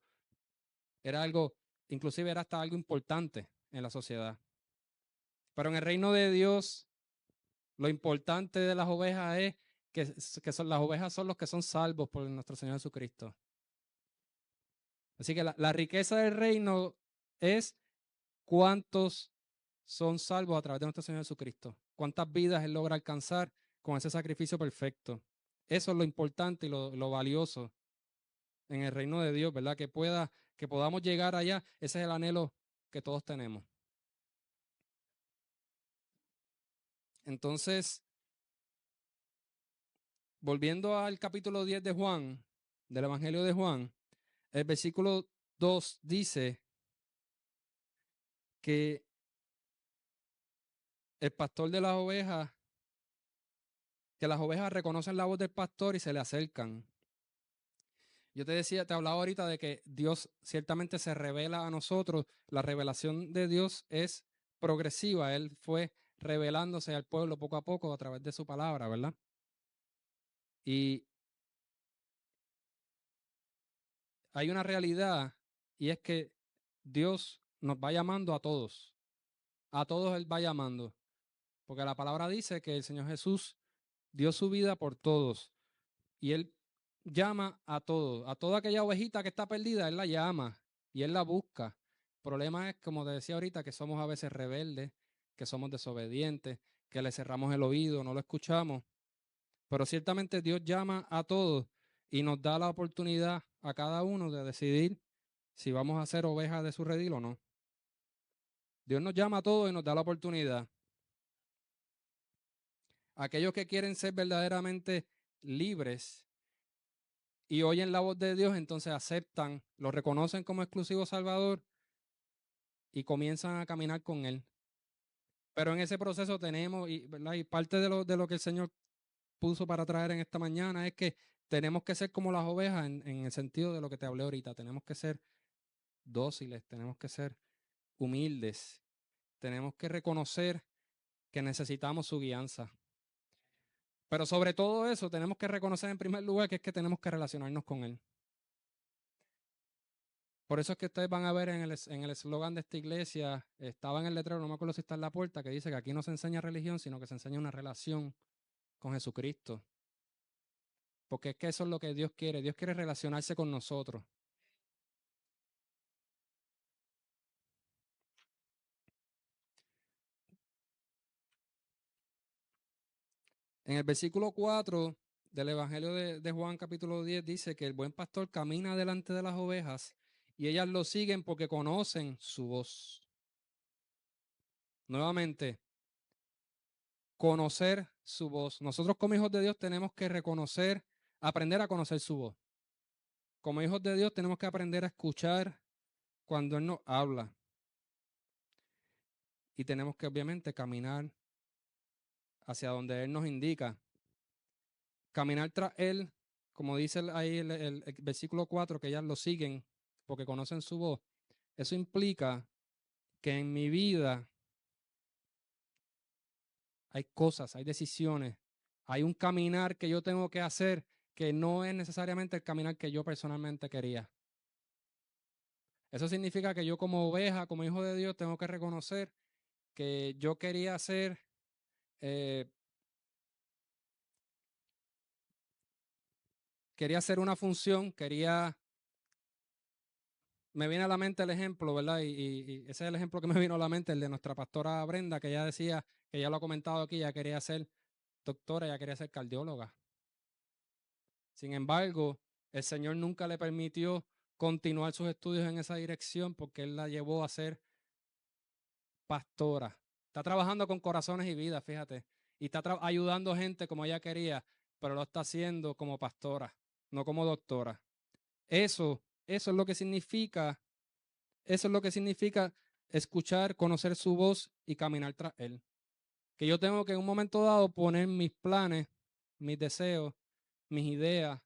Era algo, inclusive era hasta algo importante en la sociedad. Pero en el reino de Dios, lo importante de las ovejas es las ovejas son los que son salvos por nuestro Señor Jesucristo. Así que la riqueza del reino es cuántos son salvos a través de nuestro Señor Jesucristo. Cuántas vidas Él logra alcanzar con ese sacrificio perfecto. Eso es lo importante y lo valioso en el reino de Dios, ¿verdad? Que podamos llegar allá. Ese es el anhelo que todos tenemos. Entonces, volviendo al capítulo 10 de Juan, del Evangelio de Juan, el versículo 2 dice que el pastor de las ovejas, que las ovejas reconocen la voz del pastor y se le acercan. Yo te decía, te hablaba ahorita de que Dios ciertamente se revela a nosotros. La revelación de Dios es progresiva. Él fue revelándose al pueblo poco a poco a través de su palabra, ¿verdad? Y hay una realidad y es que Dios nos va llamando a todos. A todos Él va llamando. Porque la palabra dice que el Señor Jesús dio su vida por todos. Y Él llama a todos. A toda aquella ovejita que está perdida, Él la llama y Él la busca. El problema es, como te decía ahorita, que somos a veces rebeldes, que somos desobedientes, que le cerramos el oído, no lo escuchamos. Pero ciertamente Dios llama a todos y nos da la oportunidad a cada uno de decidir si vamos a ser ovejas de su redil o no. Dios nos llama a todos y nos da la oportunidad. Aquellos que quieren ser verdaderamente libres y oyen la voz de Dios, entonces aceptan, lo reconocen como exclusivo Salvador y comienzan a caminar con Él. Pero en ese proceso tenemos, ¿verdad? Y parte de lo que el Señor puso para traer en esta mañana es que tenemos que ser como las ovejas en el sentido de lo que te hablé ahorita. Tenemos que ser dóciles, tenemos que ser humildes, tenemos que reconocer que necesitamos su guianza. Pero sobre todo eso, tenemos que reconocer en primer lugar que es que tenemos que relacionarnos con Él. Por eso es que ustedes van a ver en el eslogan de esta iglesia, estaba en el letrero, no me acuerdo si está en la puerta, que dice que aquí no se enseña religión, sino que se enseña una relación con Jesucristo. Porque es que eso es lo que Dios quiere. Dios quiere relacionarse con nosotros. En el versículo 4 del Evangelio de Juan capítulo 10 dice que el buen pastor camina delante de las ovejas y ellas lo siguen porque conocen su voz. Nuevamente, conocer su voz. Nosotros como hijos de Dios tenemos que reconocer, aprender a conocer su voz. Como hijos de Dios tenemos que aprender a escuchar cuando Él nos habla. Y tenemos que obviamente caminar hacia donde Él nos indica. Caminar tras Él, como dice ahí el versículo 4, que ellas lo siguen porque conocen su voz. Eso implica que en mi vida hay cosas, hay decisiones, hay un caminar que yo tengo que hacer que no es necesariamente el caminar que yo personalmente quería. Eso significa que yo como oveja, como hijo de Dios, tengo que reconocer que yo quería hacer, quería hacer una función, me viene a la mente el ejemplo, ¿verdad? Y ese es el ejemplo que me vino a la mente, el de nuestra pastora Brenda, que ella decía, que ya lo ha comentado aquí, ya quería ser doctora, ya quería ser cardióloga. Sin embargo, el Señor nunca le permitió continuar sus estudios en esa dirección porque Él la llevó a ser pastora. Está trabajando con corazones y vidas, fíjate. Y está ayudando gente como ella quería, pero lo está haciendo como pastora, no como doctora. Eso es lo que significa, eso es lo que significa escuchar, conocer su voz y caminar tras Él. Que yo tengo que en un momento dado poner mis planes, mis deseos, mis ideas,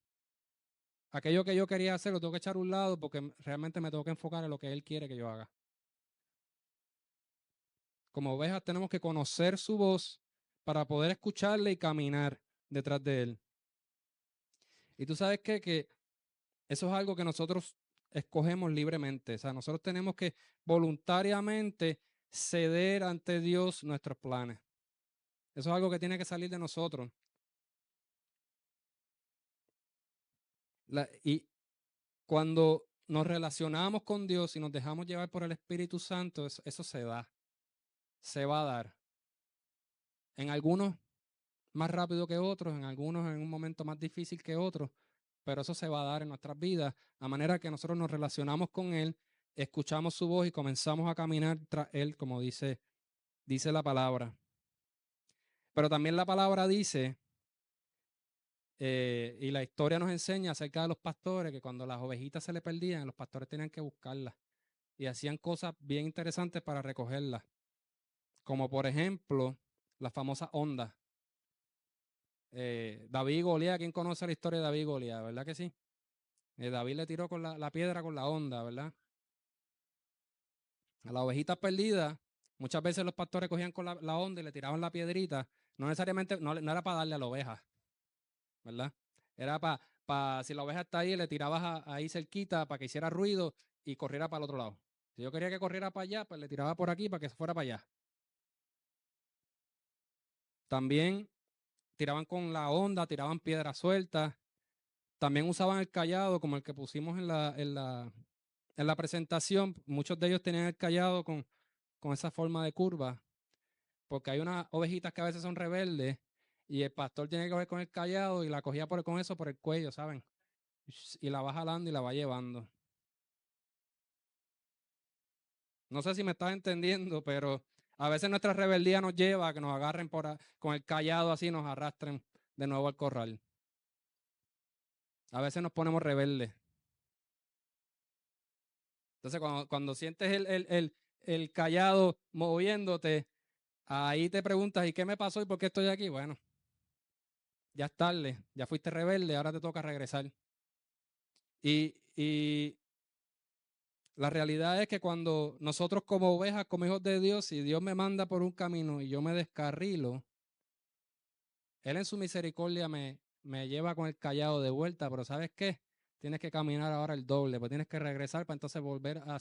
aquello que yo quería hacer, lo tengo que echar a un lado porque realmente me tengo que enfocar en lo que Él quiere que yo haga. Como ovejas tenemos que conocer su voz para poder escucharle y caminar detrás de Él. Y tú sabes qué? Que eso es algo que nosotros escogemos libremente. O sea, nosotros tenemos que voluntariamente ceder ante Dios nuestros planes. Eso es algo que tiene que salir de nosotros. Y cuando nos relacionamos con Dios y nos dejamos llevar por el Espíritu Santo, eso se da, se va a dar. En algunos más rápido que otros, en algunos en un momento más difícil que otros, pero eso se va a dar en nuestras vidas, a manera que nosotros nos relacionamos con Él, escuchamos su voz y comenzamos a caminar tras Él, como dice la palabra. Pero también la palabra dice, y la historia nos enseña acerca de los pastores, que cuando las ovejitas se le perdían, los pastores tenían que buscarlas y hacían cosas bien interesantes para recogerlas, como por ejemplo las famosas ondas. David y Goliat, ¿quién conoce la historia de David y Goliat? ¿Verdad que sí? David le tiró con la piedra con la onda, ¿verdad? A las ovejitas perdidas, muchas veces los pastores cogían con la onda y le tiraban la piedrita, no necesariamente, no era para darle a la oveja, ¿verdad? Era si la oveja está ahí, le tirabas ahí cerquita para que hiciera ruido y corriera para el otro lado. Si yo quería que corriera para allá, pues le tiraba por aquí para que se fuera para allá. También tiraban con la onda, tiraban piedras sueltas. También usaban el callado, como el que pusimos en la presentación. Muchos de ellos tenían el callado con esa forma de curva, porque hay unas ovejitas que a veces son rebeldes y el pastor tiene que coger con el callado y la cogía con eso por el cuello, ¿saben? Y la va jalando y la va llevando. No sé si me estás entendiendo, pero a veces nuestra rebeldía nos lleva a que nos agarren con el callado así, nos arrastren de nuevo al corral. A veces nos ponemos rebeldes. Entonces, cuando sientes el callado moviéndote, ahí te preguntas, ¿y qué me pasó y por qué estoy aquí? Bueno, ya es tarde, ya fuiste rebelde, ahora te toca regresar. Y la realidad es que cuando nosotros como ovejas, como hijos de Dios, si Dios me manda por un camino y yo me descarrilo, Él en su misericordia me lleva con el callado de vuelta, pero ¿sabes qué? Tienes que caminar ahora el doble, pues tienes que regresar para entonces volver a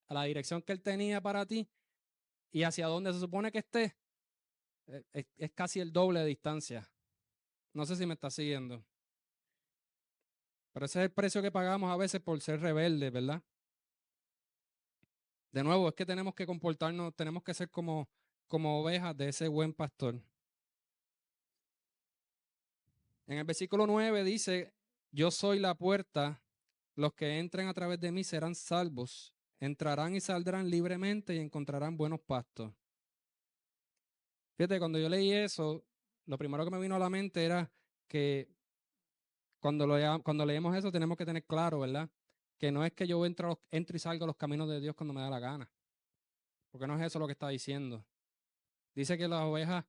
la dirección que Él tenía para ti y hacia donde se supone que esté, es casi el doble de distancia. No sé si me está siguiendo, pero ese es el precio que pagamos a veces por ser rebeldes, ¿verdad? De nuevo, es que tenemos que comportarnos, tenemos que ser como ovejas de ese buen pastor. En el versículo 9 dice, yo soy la puerta, los que entren a través de mí serán salvos, entrarán y saldrán libremente y encontrarán buenos pastos. Fíjate, cuando yo leí eso, lo primero que me vino a la mente era que cuando leemos eso tenemos que tener claro, ¿verdad? Que no es que yo entro y salgo a los caminos de Dios cuando me da la gana, porque no es eso lo que está diciendo. Dice que las ovejas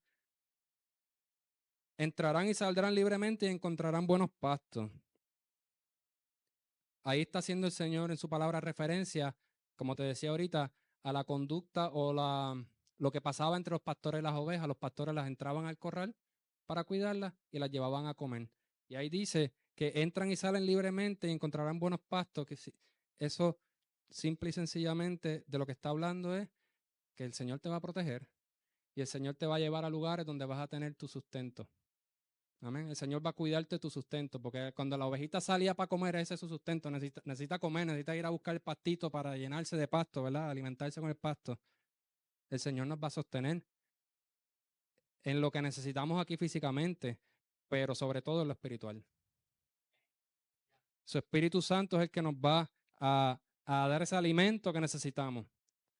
entrarán y saldrán libremente y encontrarán buenos pastos. Ahí está haciendo el Señor en su palabra referencia, como te decía ahorita, a la conducta o lo que pasaba entre los pastores y las ovejas. Los pastores las entraban al corral para cuidarlas y las llevaban a comer. Y ahí dice que entran y salen libremente y encontrarán buenos pastos. Eso simple y sencillamente de lo que está hablando es que el Señor te va a proteger y el Señor te va a llevar a lugares donde vas a tener tu sustento. Amén. El Señor va a cuidarte tu sustento, porque cuando la ovejita salía para comer, ese es su sustento. Necesita comer, necesita ir a buscar el pastito para llenarse de pasto, ¿verdad? Alimentarse con el pasto. El Señor nos va a sostener en lo que necesitamos aquí físicamente, pero sobre todo en lo espiritual. Su Espíritu Santo es el que nos va a dar ese alimento que necesitamos.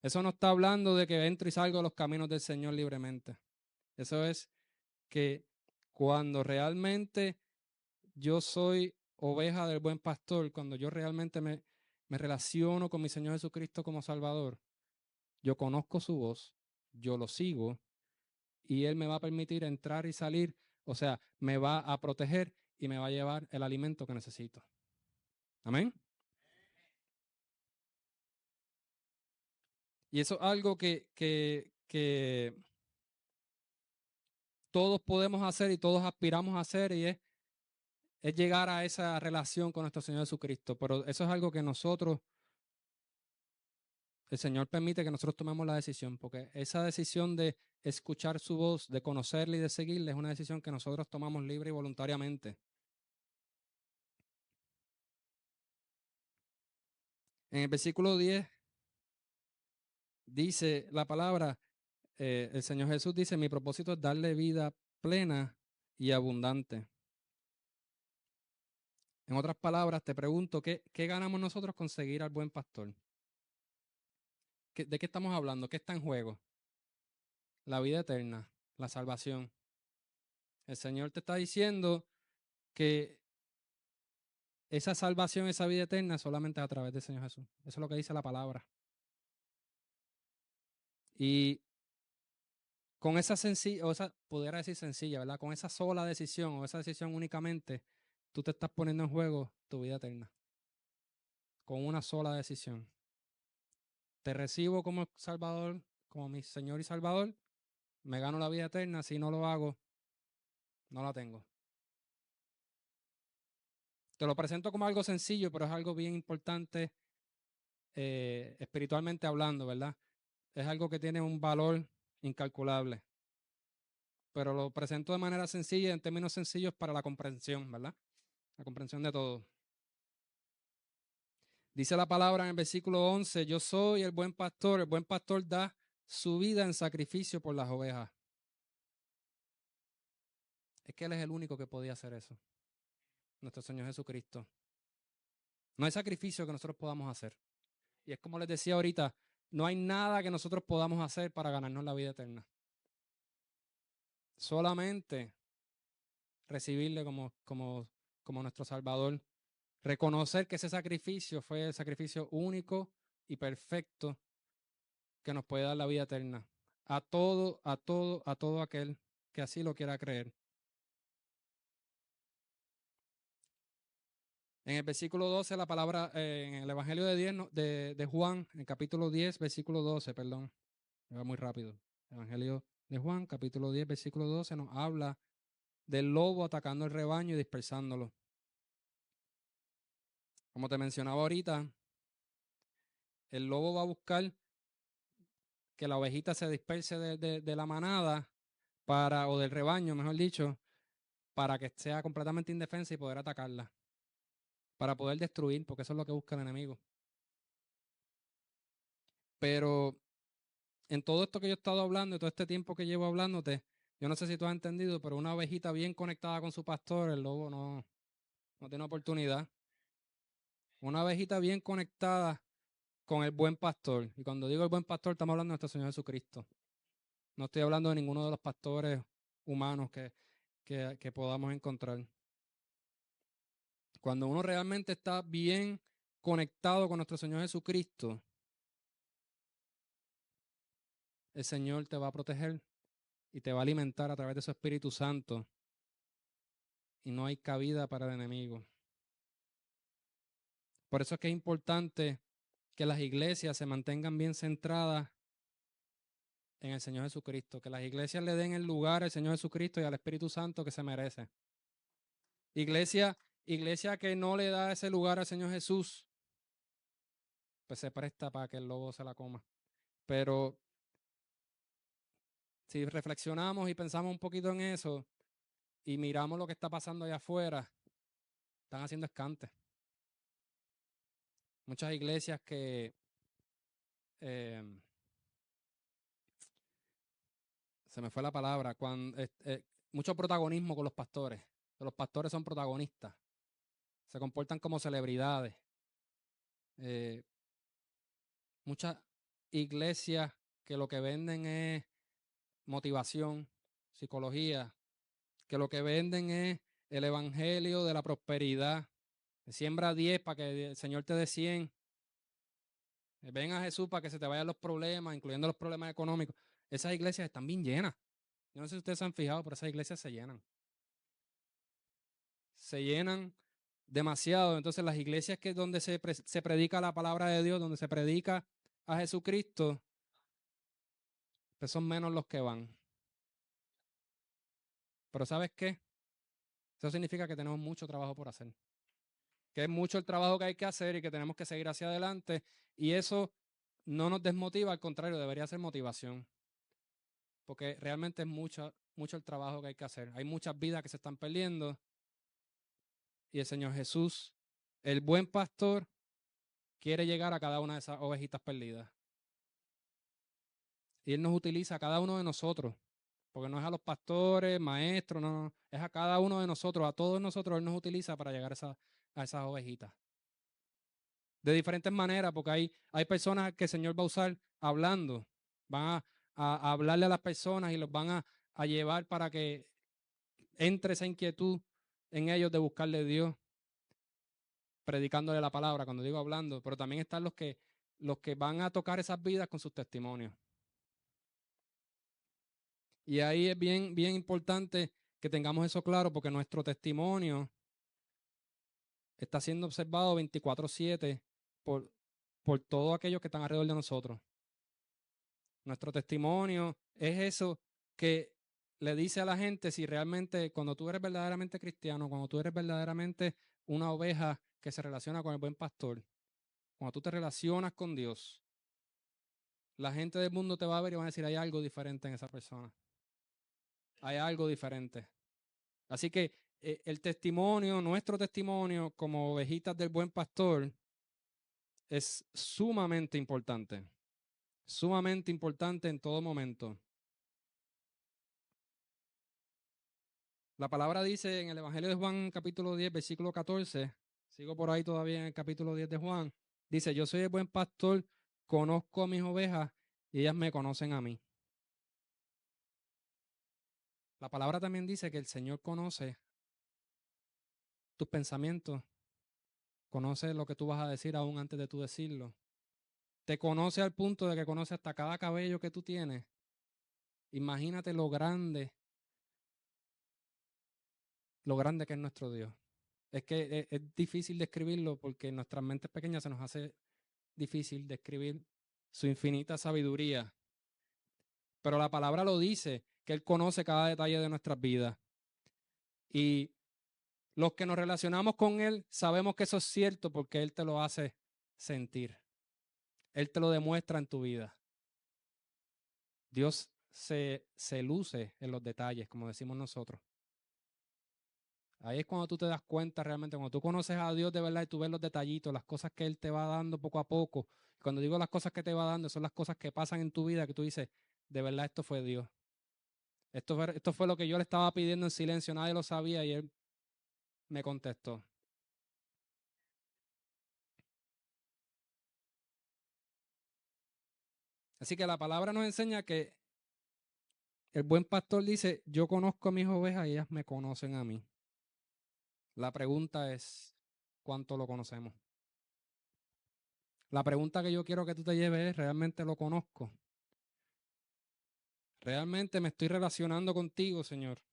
Eso no está hablando de que entro y salgo de los caminos del Señor libremente. Eso es que cuando realmente yo soy oveja del buen pastor, cuando yo realmente me relaciono con mi Señor Jesucristo como Salvador, yo conozco su voz, yo lo sigo y Él me va a permitir entrar y salir, o sea, me va a proteger y me va a llevar el alimento que necesito. Amén. Y eso es algo que todos podemos hacer y todos aspiramos a hacer y es llegar a esa relación con nuestro Señor Jesucristo. Pero eso es algo que nosotros el Señor permite que nosotros tomemos la decisión, porque esa decisión de escuchar su voz, de conocerle y de seguirle, es una decisión que nosotros tomamos libre y voluntariamente. En el versículo 10 dice la palabra, el Señor Jesús dice, mi propósito es darle vida plena y abundante. En otras palabras, te pregunto, ¿qué ganamos nosotros con seguir al buen pastor? ¿De qué estamos hablando? ¿Qué está en juego? La vida eterna. la salvación. El Señor te está diciendo que esa salvación, esa vida eterna, solamente a través del Señor Jesús. Eso es lo que dice la palabra. Y con esa sencilla, o esa, pudiera decir sencilla, ¿verdad? Con esa sola decisión o esa decisión únicamente, tú te estás poniendo en juego tu vida eterna. Con una sola decisión. Te recibo como Salvador, como mi Señor y Salvador, me gano la vida eterna. Si no lo hago, no la tengo. Te lo presento como algo sencillo, pero es algo bien importante espiritualmente hablando, ¿verdad? Es algo que tiene un valor incalculable. Pero lo presento de manera sencilla, en términos sencillos para la comprensión, ¿verdad? La comprensión de todo. Dice la palabra en el versículo 11, yo soy el buen pastor da su vida en sacrificio por las ovejas. Es que Él es el único que podía hacer eso, nuestro Señor Jesucristo. No hay sacrificio que nosotros podamos hacer. Y es como les decía ahorita, no hay nada que nosotros podamos hacer para ganarnos la vida eterna. Solamente recibirle como nuestro Salvador. Reconocer que ese sacrificio fue el sacrificio único y perfecto que nos puede dar la vida eterna. A todo aquel que así lo quiera creer. En el versículo 12, la palabra, en el Evangelio de Juan, en capítulo 10, versículo 12, perdón, me va muy rápido. Evangelio de Juan, capítulo 10, versículo 12, nos habla del lobo atacando el rebaño y dispersándolo. Como te mencionaba ahorita, el lobo va a buscar que la ovejita se disperse de la manada o del rebaño, mejor dicho, para que sea completamente indefensa y poder atacarla, para poder destruir, porque eso es lo que busca el enemigo. Pero en todo esto que yo he estado hablando, y todo este tiempo que llevo hablándote, yo no sé si tú has entendido, pero una ovejita bien conectada con su pastor, el lobo no tiene oportunidad. Una ovejita bien conectada con el buen pastor. Y cuando digo el buen pastor, estamos hablando de nuestro Señor Jesucristo. No estoy hablando de ninguno de los pastores humanos que podamos encontrar. Cuando uno realmente está bien conectado con nuestro Señor Jesucristo, el Señor te va a proteger y te va a alimentar a través de su Espíritu Santo. Y no hay cabida para el enemigo. Por eso es que es importante que las iglesias se mantengan bien centradas en el Señor Jesucristo, que las iglesias le den el lugar al Señor Jesucristo y al Espíritu Santo que se merece. Iglesia que no le da ese lugar al Señor Jesús, pues se presta para que el lobo se la coma. Pero si reflexionamos y pensamos un poquito en eso y miramos lo que está pasando allá afuera, están haciendo escantes. Muchas iglesias que se me fue la palabra, mucho protagonismo con los pastores. Los pastores son protagonistas, se comportan como celebridades. Muchas iglesias que lo que venden es motivación, psicología, que lo que venden es el evangelio de la prosperidad. Siembra 10 para que el Señor te dé 100. Ven a Jesús para que se te vayan los problemas, incluyendo los problemas económicos. Esas iglesias están bien llenas. Yo no sé si ustedes se han fijado, pero esas iglesias se llenan. Se llenan demasiado. Entonces las iglesias que es donde se predica la palabra de Dios, donde se predica a Jesucristo, pues son menos los que van. Pero ¿sabes qué? Eso significa que tenemos mucho trabajo por hacer. Que es mucho el trabajo que hay que hacer y que tenemos que seguir hacia adelante. Y eso no nos desmotiva, al contrario, debería ser motivación. Porque realmente es mucho el trabajo que hay que hacer. Hay muchas vidas que se están perdiendo. Y el Señor Jesús, el buen pastor, quiere llegar a cada una de esas ovejitas perdidas. Y Él nos utiliza a cada uno de nosotros. Porque no es a los pastores, maestros, no. Es a cada uno de nosotros, a todos nosotros, Él nos utiliza para llegar a esas ovejitas. De diferentes maneras, porque hay personas que el Señor va a usar hablando. Van a hablarle a las personas y los van a llevar para que entre esa inquietud en ellos de buscarle a Dios, predicándole la palabra, cuando digo hablando, pero también están los que van a tocar esas vidas con sus testimonios. Y ahí es bien, bien importante que tengamos eso claro, porque nuestro testimonio está siendo observado 24/7 por todos aquellos que están alrededor de nosotros. Nuestro testimonio es eso que le dice a la gente si realmente, cuando tú eres verdaderamente cristiano, cuando tú eres verdaderamente una oveja que se relaciona con el buen pastor, cuando tú te relacionas con Dios, la gente del mundo te va a ver y van a decir, hay algo diferente en esa persona. Hay algo diferente. Así que el testimonio, nuestro testimonio como ovejitas del buen pastor es sumamente importante en todo momento. La palabra dice en el Evangelio de Juan, capítulo 10, versículo 14, sigo por ahí todavía en el capítulo 10 de Juan, dice, yo soy el buen pastor, conozco a mis ovejas y ellas me conocen a mí. La palabra también dice que el Señor conoce tus pensamientos, conoce lo que tú vas a decir aún antes de tú decirlo. Te conoce al punto de que conoce hasta cada cabello que tú tienes. Imagínate lo grande que es nuestro Dios. Es que es difícil describirlo porque en nuestras mentes pequeñas se nos hace difícil describir su infinita sabiduría. Pero la palabra lo dice, que Él conoce cada detalle de nuestras vidas. Y los que nos relacionamos con Él sabemos que eso es cierto porque Él te lo hace sentir. Él te lo demuestra en tu vida. Dios se luce en los detalles, como decimos nosotros. Ahí es cuando tú te das cuenta realmente, cuando tú conoces a Dios de verdad y tú ves los detallitos, las cosas que Él te va dando poco a poco. Cuando digo las cosas que te va dando, son las cosas que pasan en tu vida que tú dices, de verdad esto fue Dios. Esto fue lo que yo le estaba pidiendo en silencio, nadie lo sabía y Él me contestó. Así que la palabra nos enseña que el buen pastor dice, yo conozco a mis ovejas y ellas me conocen a mí. La pregunta es, ¿cuánto lo conocemos? La pregunta que yo quiero que tú te lleves es, ¿realmente lo conozco? ¿Realmente me estoy relacionando contigo, Señor?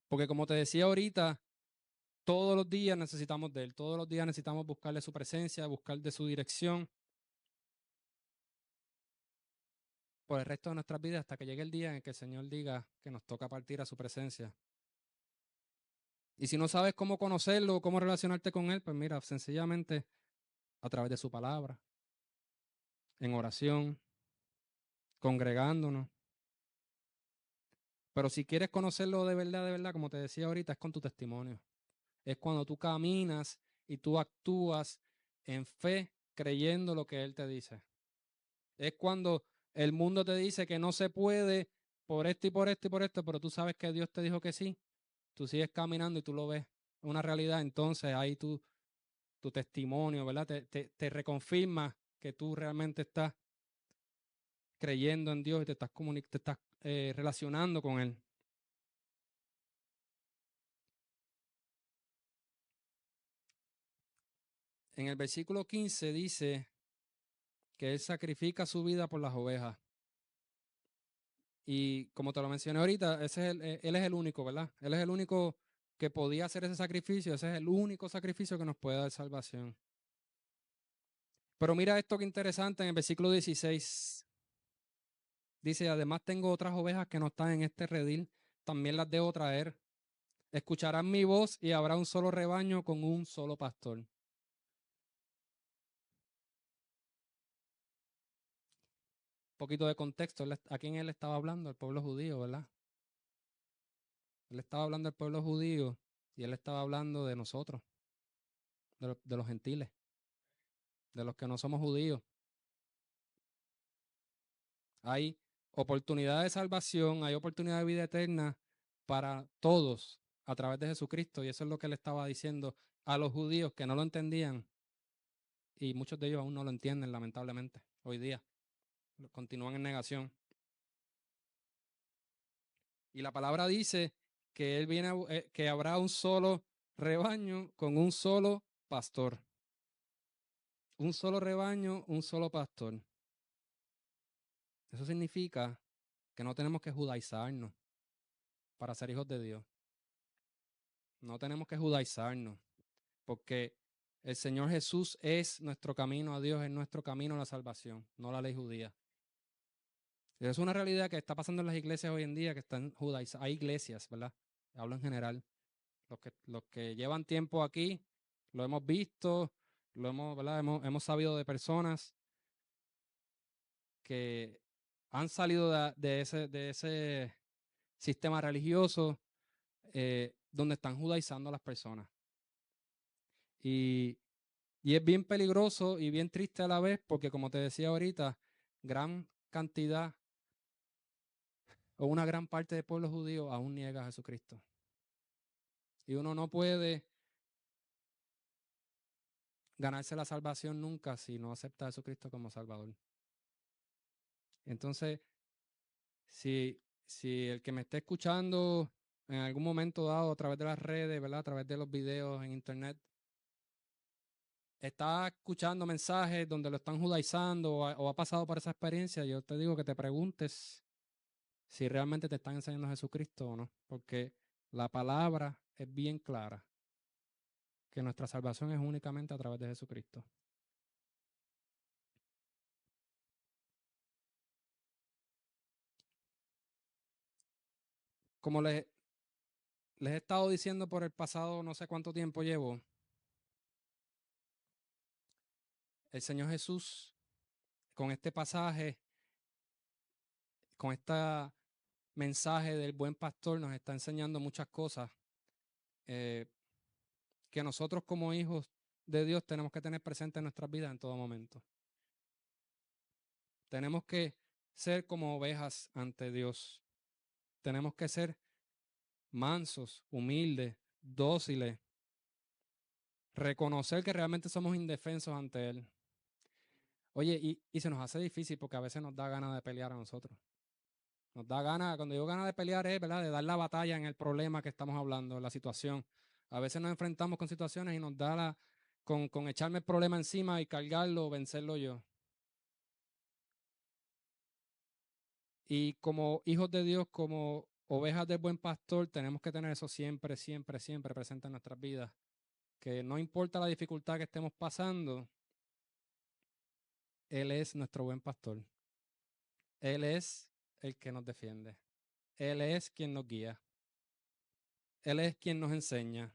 Porque como te decía ahorita, todos los días necesitamos de Él, todos los días necesitamos buscarle su presencia, buscar de su dirección por el resto de nuestras vidas hasta que llegue el día en que el Señor diga que nos toca partir a su presencia. Y si no sabes cómo conocerlo o cómo relacionarte con Él, pues mira, sencillamente a través de su palabra, en oración, congregándonos. Pero si quieres conocerlo de verdad, como te decía ahorita, es con tu testimonio. Es cuando tú caminas y tú actúas en fe creyendo lo que Él te dice. Es cuando el mundo te dice que no se puede por esto y por esto y por esto, pero tú sabes que Dios te dijo que sí. Tú sigues caminando y tú lo ves. Una realidad, entonces ahí tu testimonio, ¿verdad? Te reconfirma que tú realmente estás creyendo en Dios y te estás relacionando con Él. En el versículo 15 dice que Él sacrifica su vida por las ovejas. Y como te lo mencioné ahorita, Él es el único, ¿verdad? Él es el único que podía hacer ese sacrificio. Ese es el único sacrificio que nos puede dar salvación. Pero mira esto que interesante en el versículo 16. Dice, además tengo otras ovejas que no están en este redil, también las debo traer. Escucharán mi voz y habrá un solo rebaño con un solo pastor. Un poquito de contexto, ¿a quién él estaba hablando? Al pueblo judío, ¿verdad? Él estaba hablando al pueblo judío y él estaba hablando de nosotros, de los gentiles, de los que no somos judíos. Hay oportunidad de salvación, hay oportunidad de vida eterna para todos a través de Jesucristo. Y eso es lo que él estaba diciendo a los judíos que no lo entendían. Y muchos de ellos aún no lo entienden, lamentablemente, hoy día. Continúan en negación. Y la palabra dice que él viene que habrá un solo rebaño con un solo pastor. Un solo rebaño, un solo pastor. Eso significa que no tenemos que judaizarnos para ser hijos de Dios. No tenemos que judaizarnos, porque el Señor Jesús es nuestro camino a Dios, es nuestro camino a la salvación, no la ley judía. Y es una realidad que está pasando en las iglesias hoy en día, que están judaizadas. Hay iglesias, ¿verdad? Hablo en general. Los que llevan tiempo aquí, lo hemos visto, lo hemos, ¿verdad? Hemos sabido de personas que han salido de ese sistema religioso donde están judaizando a las personas. Y es bien peligroso y bien triste a la vez porque, como te decía ahorita, gran cantidad o una gran parte del pueblo judío aún niega a Jesucristo. Y uno no puede ganarse la salvación nunca si no acepta a Jesucristo como Salvador. Entonces, si el que me esté escuchando en algún momento dado a través de las redes, ¿verdad? A través de los videos en internet, está escuchando mensajes donde lo están judaizando o ha pasado por esa experiencia, yo te digo que te preguntes si realmente te están enseñando a Jesucristo o no, porque la palabra es bien clara, que nuestra salvación es únicamente a través de Jesucristo. Como les he estado diciendo por el pasado, no sé cuánto tiempo llevo, el Señor Jesús, con este pasaje, con este mensaje del buen pastor, nos está enseñando muchas cosas eh, que nosotros como hijos de Dios tenemos que tener presente en nuestras vidas en todo momento. Tenemos que ser como ovejas ante Dios. Tenemos que ser mansos, humildes, dóciles, reconocer que realmente somos indefensos ante Él. Oye, y se nos hace difícil porque a veces nos da ganas de pelear a nosotros. Nos da ganas, cuando digo ganas de pelear es, ¿verdad?, de dar la batalla en el problema que estamos hablando, en la situación. A veces nos enfrentamos con situaciones y nos da con echarme el problema encima y cargarlo o vencerlo yo. Y como hijos de Dios, como ovejas del buen pastor, tenemos que tener eso siempre, siempre, siempre presente en nuestras vidas. Que no importa la dificultad que estemos pasando, Él es nuestro buen pastor. Él es el que nos defiende. Él es quien nos guía. Él es quien nos enseña.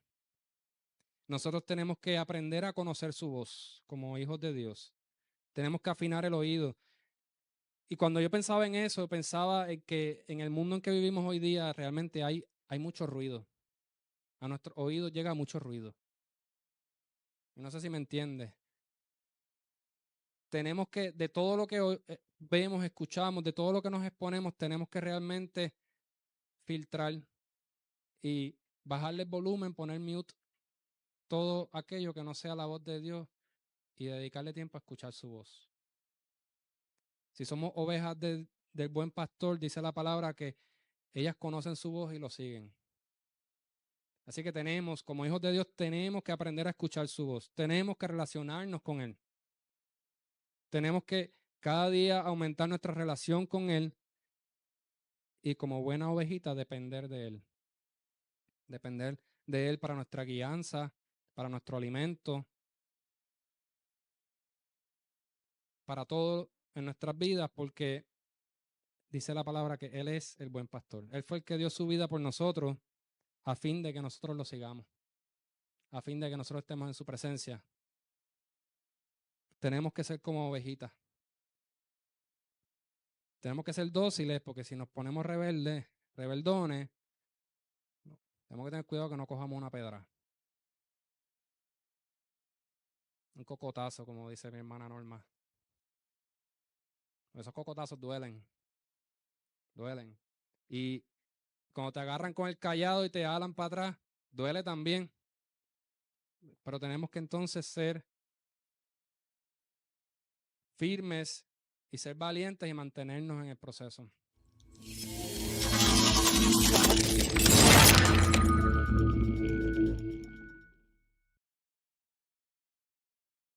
Nosotros tenemos que aprender a conocer su voz como hijos de Dios. Tenemos que afinar el oído. Y cuando yo pensaba en eso, pensaba en que en el mundo en que vivimos hoy día realmente hay mucho ruido. A nuestro oído llega mucho ruido. Y no sé si me entiendes. Tenemos que, de todo lo que vemos, escuchamos, de todo lo que nos exponemos, tenemos que realmente filtrar y bajarle el volumen, poner mute todo aquello que no sea la voz de Dios y dedicarle tiempo a escuchar su voz. Si somos ovejas del buen pastor, dice la palabra que ellas conocen su voz y lo siguen. Así que tenemos, como hijos de Dios, tenemos que aprender a escuchar su voz. Tenemos que relacionarnos con Él. Tenemos que cada día aumentar nuestra relación con Él y como buena ovejita depender de Él. Depender de Él para nuestra guianza, para nuestro alimento, para todo en nuestras vidas, porque dice la palabra que Él es el buen pastor. Él fue el que dio su vida por nosotros a fin de que nosotros lo sigamos, a fin de que nosotros estemos en su presencia. Tenemos que ser como ovejitas. Tenemos que ser dóciles porque si nos ponemos rebeldes, rebeldones, tenemos que tener cuidado que no cojamos una pedra. Un cocotazo, como dice mi hermana Norma. Esos cocotazos duelen, duelen. Y cuando te agarran con el callado y te jalan para atrás, duele también. Pero tenemos que entonces ser firmes y ser valientes y mantenernos en el proceso.